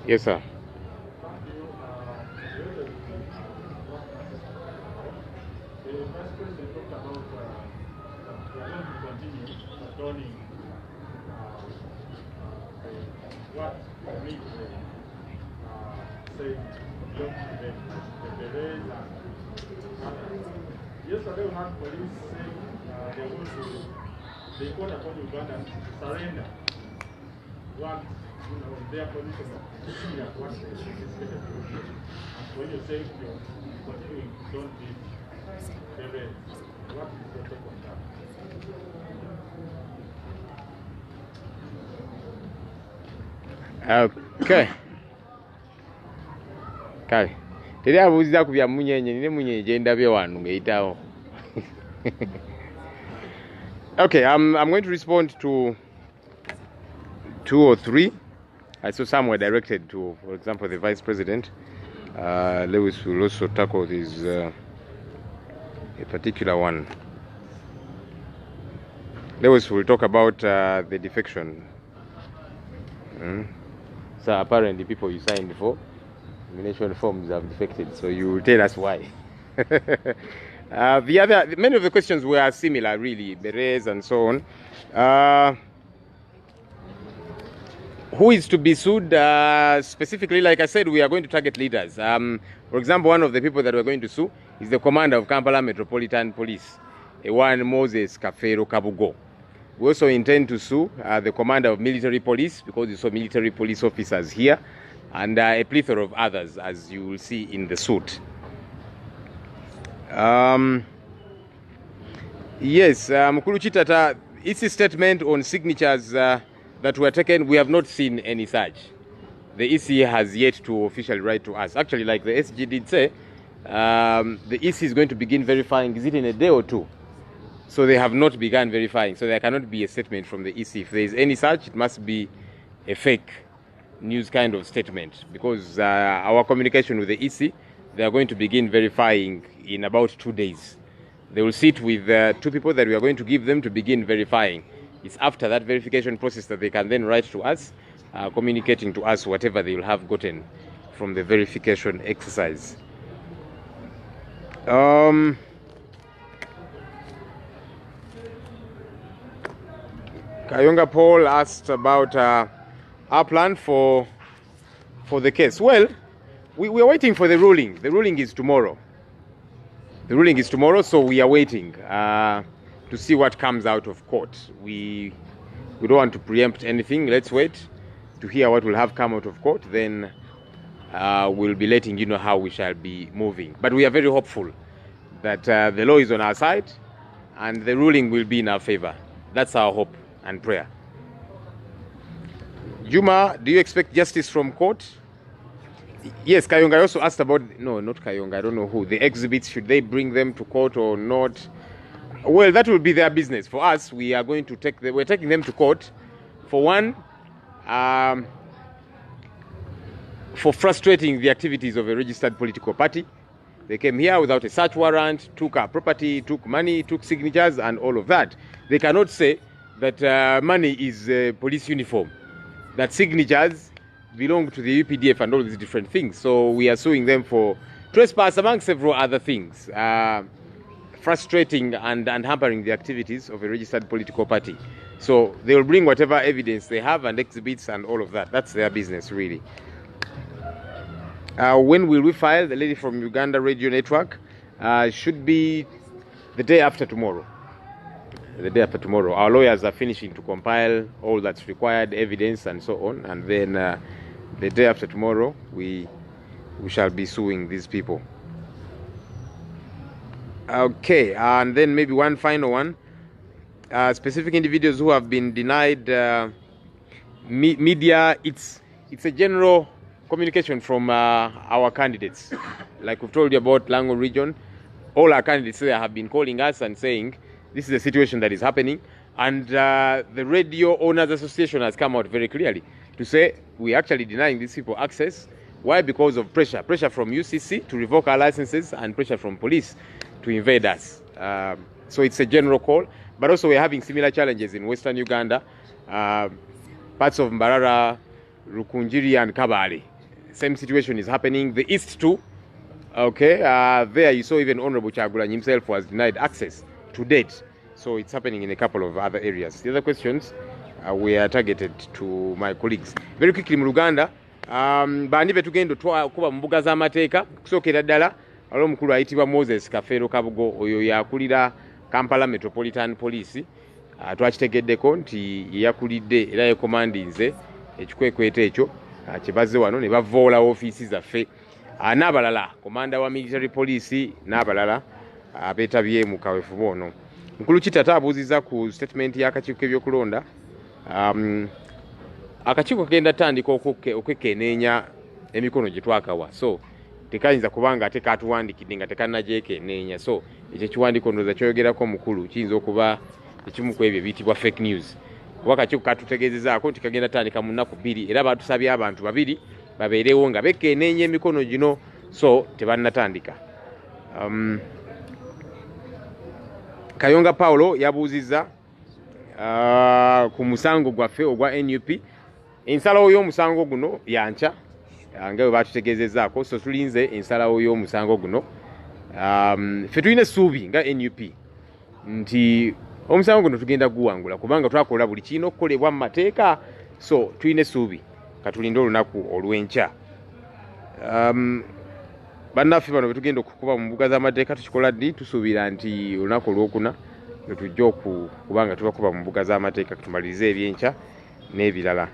Yes, sir. Yesterday we had police saying they called upon Uganda to surrender what their position of what they anticipated. When you say you're continuing, don't beat the red. What is your take on that? Okay. Kale. Teri abuuziza ku bya munyenye nine munyenye gye ndabye wano ng'eyitawo. Okay, I'm going to respond to 2 or 3. I saw some were directed to, for example, the Vice President. Lewis will also tackle this a particular one. Lewis will talk about the defection. So apparently people you signed for nomination forms have defected, so you will tell us why. Many of the questions were similar, really, berets and so on. Who is to be sued? Specifically, like I said, we are going to target leaders. For example, one of the people that we're going to sue is the commander of Kampala Metropolitan Police, one Moses Kafero Kabugo. We also intend to sue the commander of military police, because you saw military police officers here, and a plethora of others, as you will see in the suit. Yes, Mukulu Chitata, its statement on signatures that were taken, we have not seen any such. The EC has yet to officially write to us. Actually, like the SG did say, the EC is going to begin verifying, is it in a day or two? So they have not begun verifying, so there cannot be a statement from the EC. If there is any such, it must be a fake news kind of statement, because our communication with the EC, they are going to begin verifying in about 2 days. They will sit with 2 people that we are going to give them to begin verifying. It's after that verification process that they can then write to us, communicating to us whatever they will have gotten from the verification exercise. Kayonga Paul asked about our plan for the case. Well, we are waiting for the ruling. The ruling is tomorrow. The ruling is tomorrow, so we are waiting to see what comes out of court. We don't want to preempt anything. Let's wait to hear what will have come out of court. Then we'll be letting you know how we shall be moving. But we are very hopeful that the law is on our side and the ruling will be in our favor. That's our hope and prayer. Juma, do you expect justice from court? Yes, Kayonga also asked about, no, not Kayonga, I don't know who, the exhibits, should they bring them to court or not? Well, that will be their business. For us, we are going to we're taking them to court, for one, for frustrating the activities of a registered political party. They came here without a search warrant, took our property, took money, took signatures and all of that. They cannot say that money is a police uniform, that signatures belong to the UPDF and all these different things. So we are suing them for trespass among several other things, frustrating and hampering the activities of a registered political party. So they will bring whatever evidence they have and exhibits and all of that. That's their business, really. When will we file? The lady from Uganda Radio Network should be the day after tomorrow. The day after tomorrow. Our lawyers are finishing to compile all that's required, evidence and so on, and then the day after tomorrow we shall be suing these people. Okay, and then maybe one final one. Specific individuals who have been denied media, it's a general communication from our candidates. Like we've told you about Lango region, all our candidates there have been calling us and saying this is a situation that is happening, and the Radio Owners Association has come out very clearly to say we're actually denying these people access. Why? Because of pressure from UCC to revoke our licenses and pressure from police to invade us. So it's a general call, but also we're having similar challenges in Western Uganda, parts of Mbarara, Rukunjiri and Kabale. Same situation is happening. The East too. Okay, there you saw even Honorable Kyagulanyi himself was denied access to date. So it's happening in a couple of other areas. The other questions we are targeted to my colleagues. Very quickly, mu Uganda, bandi betugenda kuba mu mbuga z'amateeka kusokera ddala alo mukulu ayitibwa Moses Kafeero Kabugo, oyo yakulira Kampala Metropolitan Police. Twakitegeddeko nti yakulidde era yekomandinze ekikwekwete ekyo kyebaze wano ne bavoola ofiisi zaffe, n'abalala komanda wa military police n'abalala abeetabye mu kaweefube ono. Mukulu Kitata abuuzizza ku statement y'akakiiko k'ebyokulonda. Akakiiko kagenda tandika okwekenneenya emikono gye twakawa, so tekayinza kubanga ate katuwandikidde nga tekannagyekeenneenya. So ekyo ekiwandiiko ndowooza kyogerako mukulu kiyinza okuba ekimu ku ebyo ebiyitibwa fake news. Kuba akakiiko katutegeezezaako nti kagenda tandika mu nnaku 2 era batusabye abantu 2 babeerewo nga bekeenneenya emikono gino, so tebannatandika. Kayonga Paulo yabuuzizza ku musango gwaffe ogwa NUP. Ensalawo y'omusango guno yanca nga bwe batutegeezezzaako, so tulinze ensalawo y'omusango guno. Ffe tulina essuubi nga NUP nti omusango guno tugenda guwangula kubanga twakola buli kirina okukolebwa mu mateeka, so tulina essuubi katulinde olunaku olw'enkya. Bannaffe bano betugenda okukuba mu mbuga z'amateeka tukikola ddi? Tusuubira nti olunaku olwokuna netujja okubanga tubakuba mu mbuga z'amateeka tumalirize ebyenkya n'ebirala.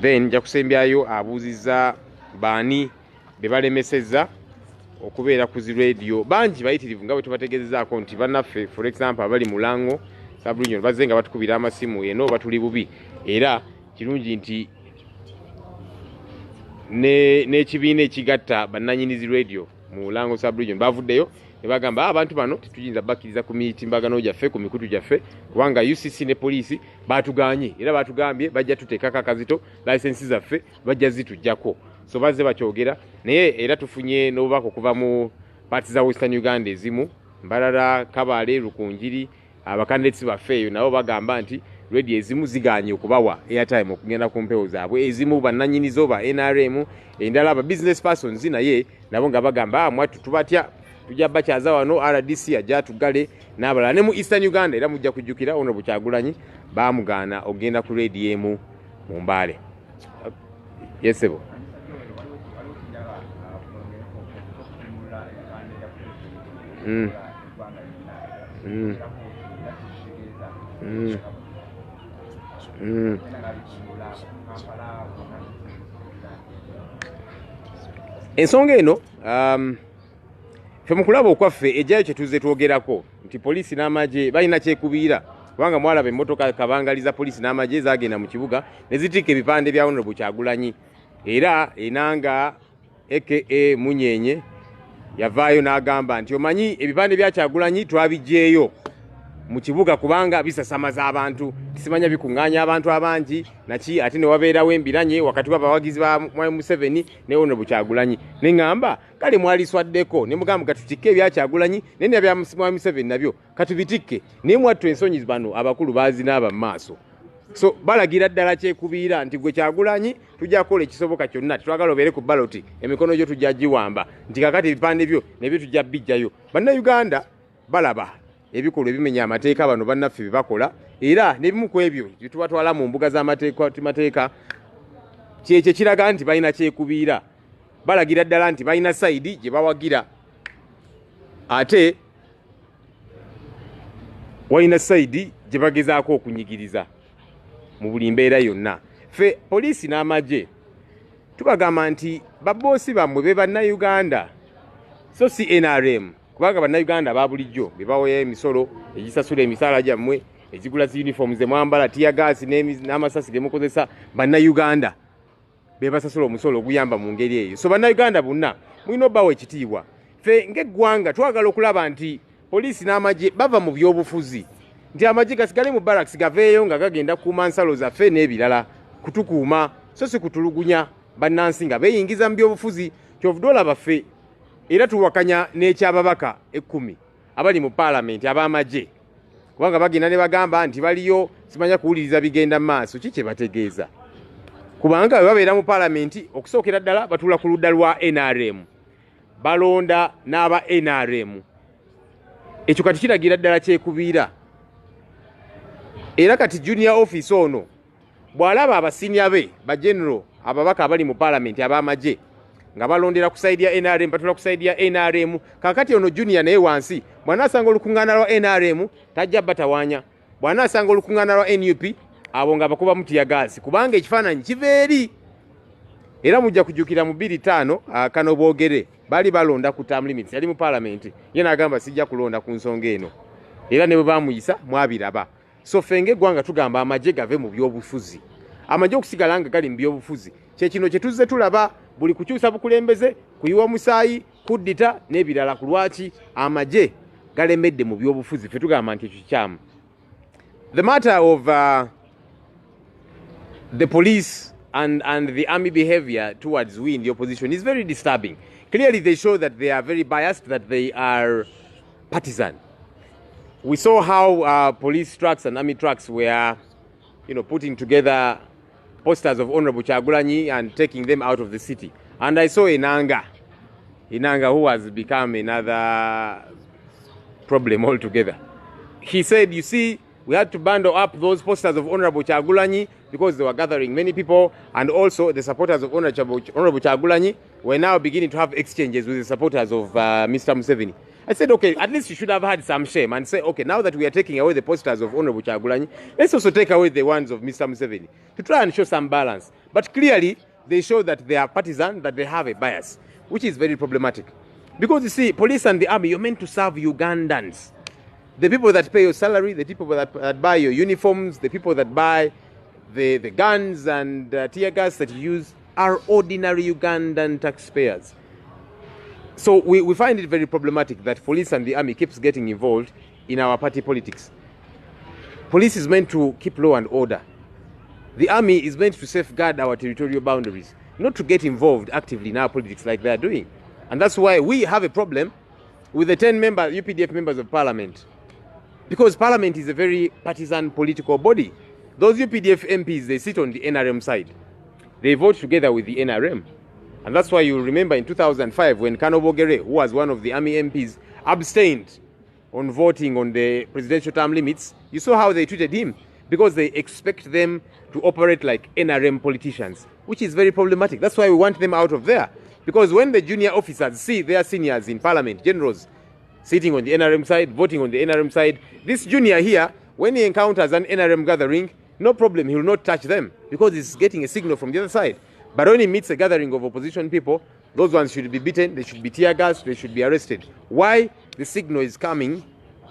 then nja kusembyayo abuuzizza baani be balemesezza okubeera ku zi radio bangi bayitirivu nga bwe tubategezezaako nti bannaffe for example abali mu Lango sub-region bazze nga batukubira amasimu eno batuli bubi era kirungi nti n'ekibiina ekigatta bannanyinizi radio mu Lango sub-region bavuddeyo ne bagamba abantu bano tetuyinza bakkiriza ku mitimbagano gyaffe ku mikutu gyaffe kubanga UCC ne poliisi batuganye era batugambye bajja tuteekako akazito licensi zaffe bajja zitujjako so bazze bakyogera naye era tufunye n'obubaka okuva mu paati za Western Uganda ezimu Mbarara Kabale Lukunjiri abakandidates baffe eyo nabo bagamba nti radio ezimu ziganye okubawa airtime okugenda ku mpewo zaabwe ezimu bannanyinizo ba NRM endala aba business persons naye nabo nga bagamba mwatu tubatya tujja bakyaza wano RDC ajja tugale n'abalala ne mu Eastern Uganda era mujja kujjukira ono Bukyagulanyi baamugana ogenda ku radio emu mu Mbale. Yesebo. Ensonga eno ffe mu kulaba okwaffe ejjayo kye tuzze twogerako nti poliisi n'amagye balina kyekubiira kubanga mwalaba emmotoka kabangaliza poliisi n'amagye zaagenda mu kibuga ne zitikka ebipande bya Honorable Kyagulanyi era enanga aka Munyenye yavaayo n'agamba nti omanyi ebipande bya Kyagulanyi twabijjeeyo mu kibuga kubanga bisasamaza abantu kisimanya bikuŋŋaanya abantu abangi naki ate ne wabeerawo embiranye wakati w'abawagizi ba Museveni ne Honorable Kyagulanyi ne ŋŋamba kale mwaliswaddeko ne mugamba katutikke ebya Kyagulanyi ne bya Museveni nabyo katubitikke naye mwattu ensonyi bano abakulu baazinaaba mu maaso so balagira ddala kyekubiira nti gwe Kyagulanyi tujja kukola ekisoboka kyonna tetwagala obeere ku baloti emikono gyo tujja giwamba nti kakati ebipande byo nebyo tujja bijjayo bannayuganda balaba ebikolwa ebimenya amateeka bano bannaffe bye bakola era n'ebimu ku ebyo bye tubatwala mu mbuga z'amateeka kyekyo kiraga nti balina kyekubiira balagira ddala nti balina sayidi gye bawagira ate walina sayidi gye bagezaako okunyigiriza mu buli mbeera yonna ffe poliisi n'amagye tubagamba nti baboosi bammwe be bannayuganda so si NRM kubanga bannayuganda babulijjo be bawoya emisolo egisasula emisaala gyammwe ezigula zi uniform ze mwambala tiyagaasi n'amasasi ge mukozesa bannayuganda be basasula omusolo oguyamba mu ngeri eyo so bannayuganda bonna mulina obbawo ekitiibwa ffe ng'eggwanga twagala okulaba nti poliisi n'amagye bava mu byobufuzi nti amagye gasigale mu barracks gaveeyo nga gagenda kukuuma nsalo zaffe n'ebirala kutukuuma so si kutulugunya bannansi nga beeyingiza mu byobufuzi kyovudde olaba ffe era tuwakanya n'ekyababaka 10 abali mu paalamenti ab'amagye kubanga bagenda ne bagamba nti baliyo simanya kuwuliriza bigenda mu maaso ki kye bategeeza kubanga bwe babeera mu paalamenti okusookera ddala batuula ku ludda lwa NRM balonda n'aba NRM ekyo kati kiragira ddala kyekubiira era kati junior office ono bw'alaba abasinia be ba general ababaka abali mu paalamenti ab'amagye nga balondera ku side ya NRM batula ku side ya NRM kakati ono junior naye wansi bw'anaasanga olukuŋŋaana lwa NRM tajja batawaanya bw'anaasanga olukuŋŋaana lwa NUP abo nga bakuba mutiyagaasi kubanga ekifaananyi kiva eri era mujja kujjukira mu 25 kano boogere bali balonda ku term limits yali mu paalamenti ye n'agamba sijja kulonda ku nsonga eno era ne bwe baamuyisa mwabiraba so ffe ng'eggwanga tugamba amagye gave mu byobufuzi amagye okusigala nga gali mu byobufuzi kyekino kye tuzze tulaba buli kukyusa bukulembeze kuyiwa musaayi kuddita n'ebirala ku lwaki amagye galemedde mu byobufuzi ffe tugamba nti ekyo kikyamu the matter of the police and the army behavior towards we in the opposition is very disturbing. Clearly they show that they are very biased, that they are partisan. We saw how police trucks and army trucks were, putting together posters of Honorable Kyagulanyi and taking them out of the city. And I saw Enanga who has become another problem altogether. He said, you see, we had to bundle up those posters of Honorable Kyagulanyi because they were gathering many people, and also the supporters of Honorable Kyagulanyi were now beginning to have exchanges with the supporters of Mr. Museveni. I said, okay, at least you should have had some shame and say, okay, now that we are taking away the posters of Honorable Kyagulanyi, let's also take away the ones of Mr. Museveni to try and show some balance. But clearly, they show that they are partisan, that they have a bias, which is very problematic. Because you see, police and the army, you're meant to serve Ugandans. The people that pay your salary, the people that buy your uniforms, the people that buy the guns and tear gas that you use are ordinary Ugandan taxpayers. So we find it very problematic that police and the army keeps getting involved in our party politics. Police is meant to keep law and order. The army is meant to safeguard our territorial boundaries, not to get involved actively in our politics like they are doing. And that's why we have a problem with the 10 UPDF members of parliament. Because parliament is a very partisan political body. Those UPDF MPs, they sit on the NRM side. They vote together with the NRM. And that's why you remember in 2005 when Kano Bogere, who was one of the army MPs, abstained on voting on the presidential term limits, you saw how they treated him because they expect them to operate like NRM politicians, which is very problematic. That's why we want them out of there. Because when the junior officers see their seniors in parliament, generals, sitting on the NRM side, voting on the NRM side, this junior here, when he encounters an NRM gathering, no problem, he will not touch them because he's getting a signal from the other side. But when he meets a gathering of opposition people, those ones should be beaten, they should be tear gassed, they should be arrested. Why? The signal is coming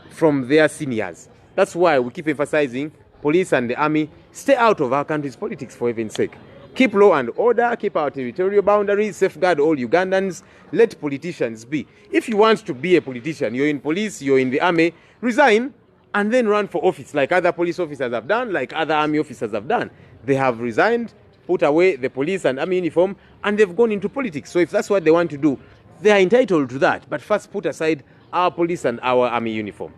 from their seniors. That's why we keep emphasizing police and the army stay out of our country's politics, for heaven's sake. Keep law and order, keep our territorial boundaries, safeguard all Ugandans, let politicians be. If you want to be a politician, you're in police, you're in the army, resign and then run for office like other police officers have done, like other army officers have done. They have resigned, put away the police and army uniform, and they've gone into politics. So if that's what they want to do, they are entitled to that. But first put aside our police and our army uniform.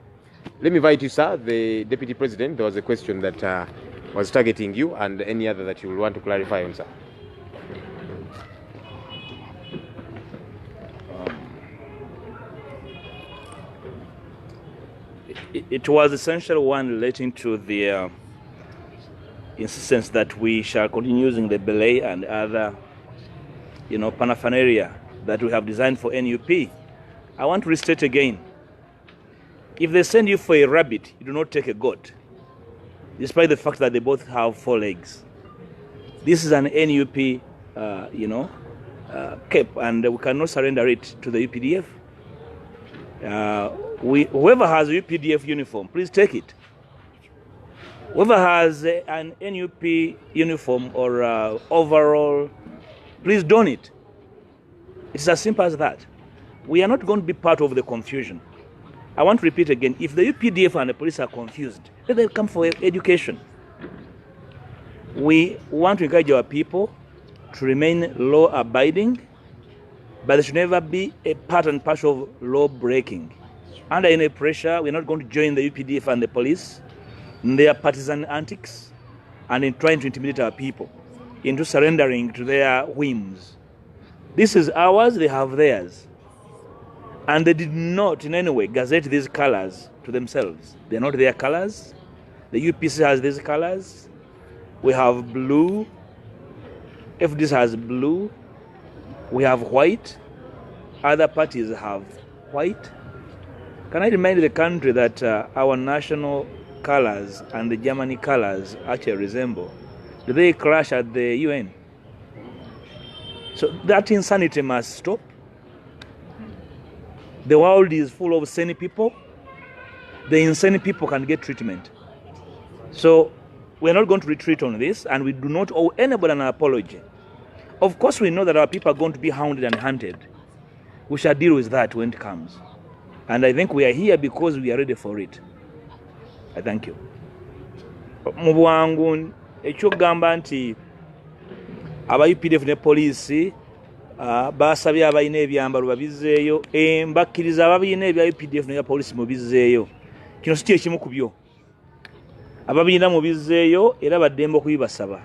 Let me invite you, sir, the Deputy President. There was a question that was targeting you and any other that you will want to clarify on, sir. It was essential one relating to the insistence that we shall continue using the belay and other, paraphernalia that we have designed for NUP. I want to restate again. If they send you for a rabbit, you do not take a goat, despite the fact that they both have 4 legs. This is an NUP, cape, and we cannot surrender it to the UPDF. Whoever has a UPDF uniform, please take it. Whoever has an NUP uniform or overall, please don it. It's as simple as that. We are not going to be part of the confusion. I want to repeat again, if the UPDF and the police are confused, let them come for education. We want to encourage our people to remain law-abiding, but there should never be a part and parcel of law-breaking. Under any pressure, we're not going to join the UPDF and the police in their partisan antics and in trying to intimidate our people into surrendering to their whims. This is ours, they have theirs. And they did not in any way gazette these colors to themselves. They're not their colors. The UPC has these colors. We have blue. FDC has blue. We have white. Other parties have white. Can I remind the country that our national colors and the Germany colors actually resemble? Do they clash at the UN? So that insanity must stop. The world is full of sane people. The insane people can get treatment. So we're not going to retreat on this, and we do not owe anybody an apology. Of course, we know that our people are going to be hounded and hunted. We shall deal with that when it comes. And I think we are here because we are ready for it. I thank you. Mubuwangu ekyogamba nti aba UPDF ne police basabye abayina ebyambalo babizeeyo mbakkiriza ababiina ebya UPDF ne police mubizeeyo. Kino si ekimu ku byo. Ababiina mubizeeyo era baddembe okubibasaba.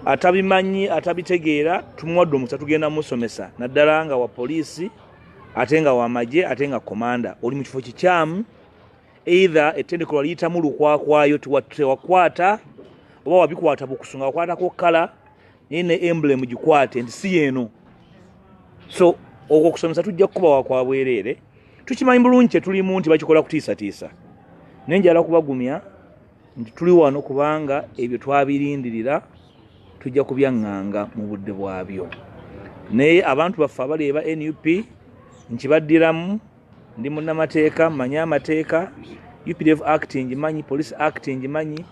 Atabimanyi atabitegeera tumuwadde omukisa tugenda musomesa naddala nga wa police ate nga wa magye ate nga komanda oli mu kifo kikyamu either ettendekero liyitamu lukwakwayo tewakwata oba wabikwata bukusunga wakwatako kala ne emblem gikwate nti si yeeno. So okwo kusomesa tujja kukuba wakwa bwereere tukimanyi bulungi kyetulimu nti bakikola kutiisatiisa naye njala kubagumya nti tuli wano kubanga ebyo twabirindirira tujja kubyaŋŋanga mu budde bwabyo naye abantu baffe abaleeba NUP nkibaddiramu ndi munnamateeka mmanyi amateeka UPDF Act ngimanyi Police Act ngimanyi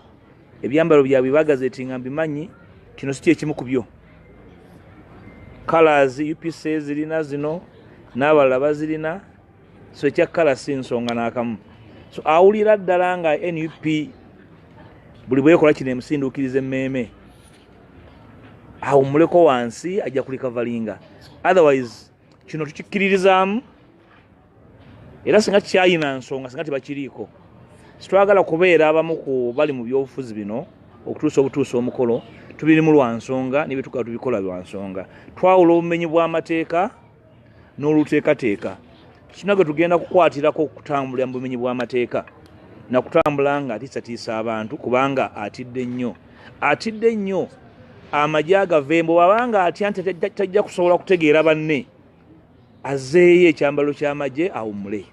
ebyambalo byabwe bagazetinga mbimanyi kino si kyekimu ku byo colors UPC zirina zino n'abalala bazirina so ekya kala si nsonga n'akamu so awulira ddala nga NUP buli bwekola kino emusinduukiriza emmeeme awummuleko wansi ajja kulikavalinga otherwise kino tukikkiririzaamu era singa kyayina nsonga singa tebakiriiko sitwagala kubeera abamu ku bali mu byobufuzi bino okutuusa obutuusa omukolo tubirimu lwa nsonga nebyetukola tubikola lwa nsonga twawula obumenyi bw'amateeka n'oluteekateeka kino ge tugenda kukwatirako okutambulira mu bumenyi bw'amateeka nakutambula nga atiisatiisa abantu kubanga atidde nnyo amagye agavembo bwabanga atya nti tajja kusobola kutegeera banne azeeyo ekyambalo ky'amagye awummule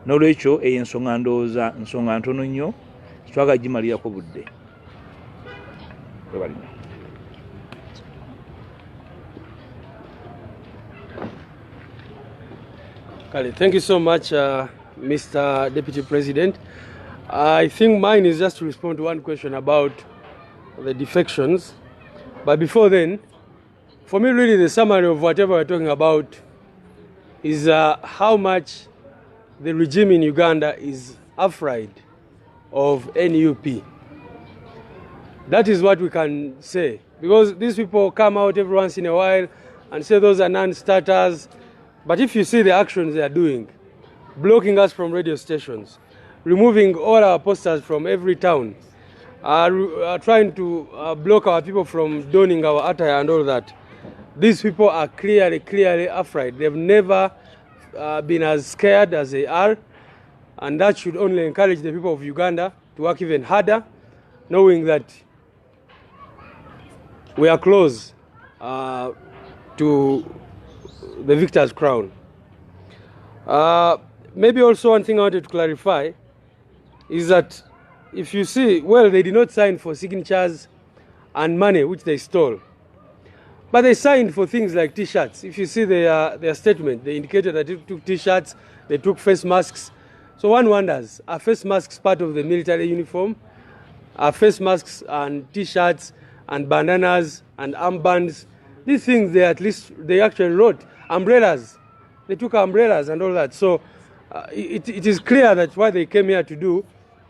n'olwekyo eyo ensonga ndowooza nsonga ntono nnyo kitwagala gimalirako budde Kale, thank you so much, Mr. Deputy President. I think mine is just to respond to one question about the defections. But before then, for me, really, the summary of whatever we're talking about is how much the regime in Uganda is afraid of NUP. That is what we can say. Because these people come out every once in a while and say those are non-starters. But if you see the actions they are doing, blocking us from radio stations, removing all our posters from every town, trying to block our people from donning our attire and all that, these people are clearly afraid. They've never been as scared as they are, and that should only encourage the people of Uganda to work even harder, knowing that we are close to the victor's crown. Maybe also one thing I wanted to clarify is that if you see, well, they did not sign for signatures and money which they stole, but they signed for things like T-shirts. If you see their statement, they indicated that they took T-shirts, they took face masks. So one wonders, are face masks part of the military uniform? Are face masks and T-shirts and bandanas and armbands, these things they actually wrote. Umbrellas, they took umbrellas and all that. So it is clear that what they came here to do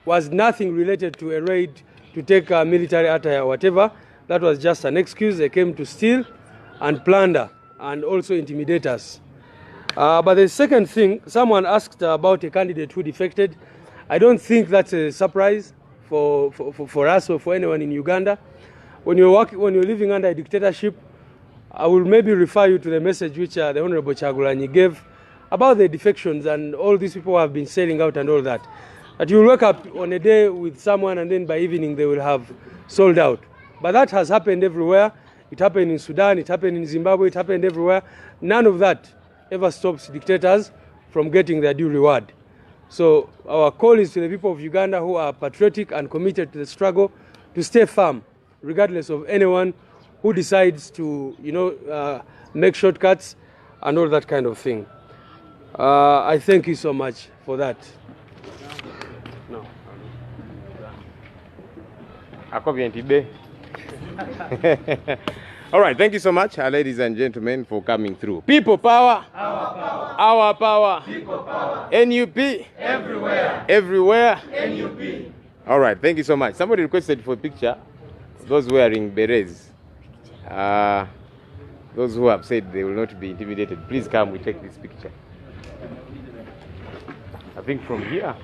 was nothing related to a raid to take military attire or whatever. That was just an excuse. They came to steal and plunder and also intimidate us. But the second thing, someone asked about a candidate who defected. I don't think that's a surprise for us or for anyone in Uganda. When you're living under a dictatorship, I will maybe refer you to the message which the Honorable Kyagulanyi gave about the defections and all these people who have been selling out and all that. That you will wake up on a day with someone and then by evening they will have sold out. But that has happened everywhere. It happened in Sudan, it happened in Zimbabwe, it happened everywhere. None of that ever stops dictators from getting their due reward. So our call is to the people of Uganda who are patriotic and committed to the struggle to stay firm, regardless of anyone who decides to, make shortcuts and all that kind of thing. I thank you so much for that. No. All right, thank you so much, ladies and gentlemen, for coming through. People power. Our power. Our power. People power. NUP. Everywhere. Everywhere. NUP. All right, thank you so much. Somebody requested for a picture. Those wearing berets. Those who have said they will not be intimidated, please come, we take this picture. I think from here.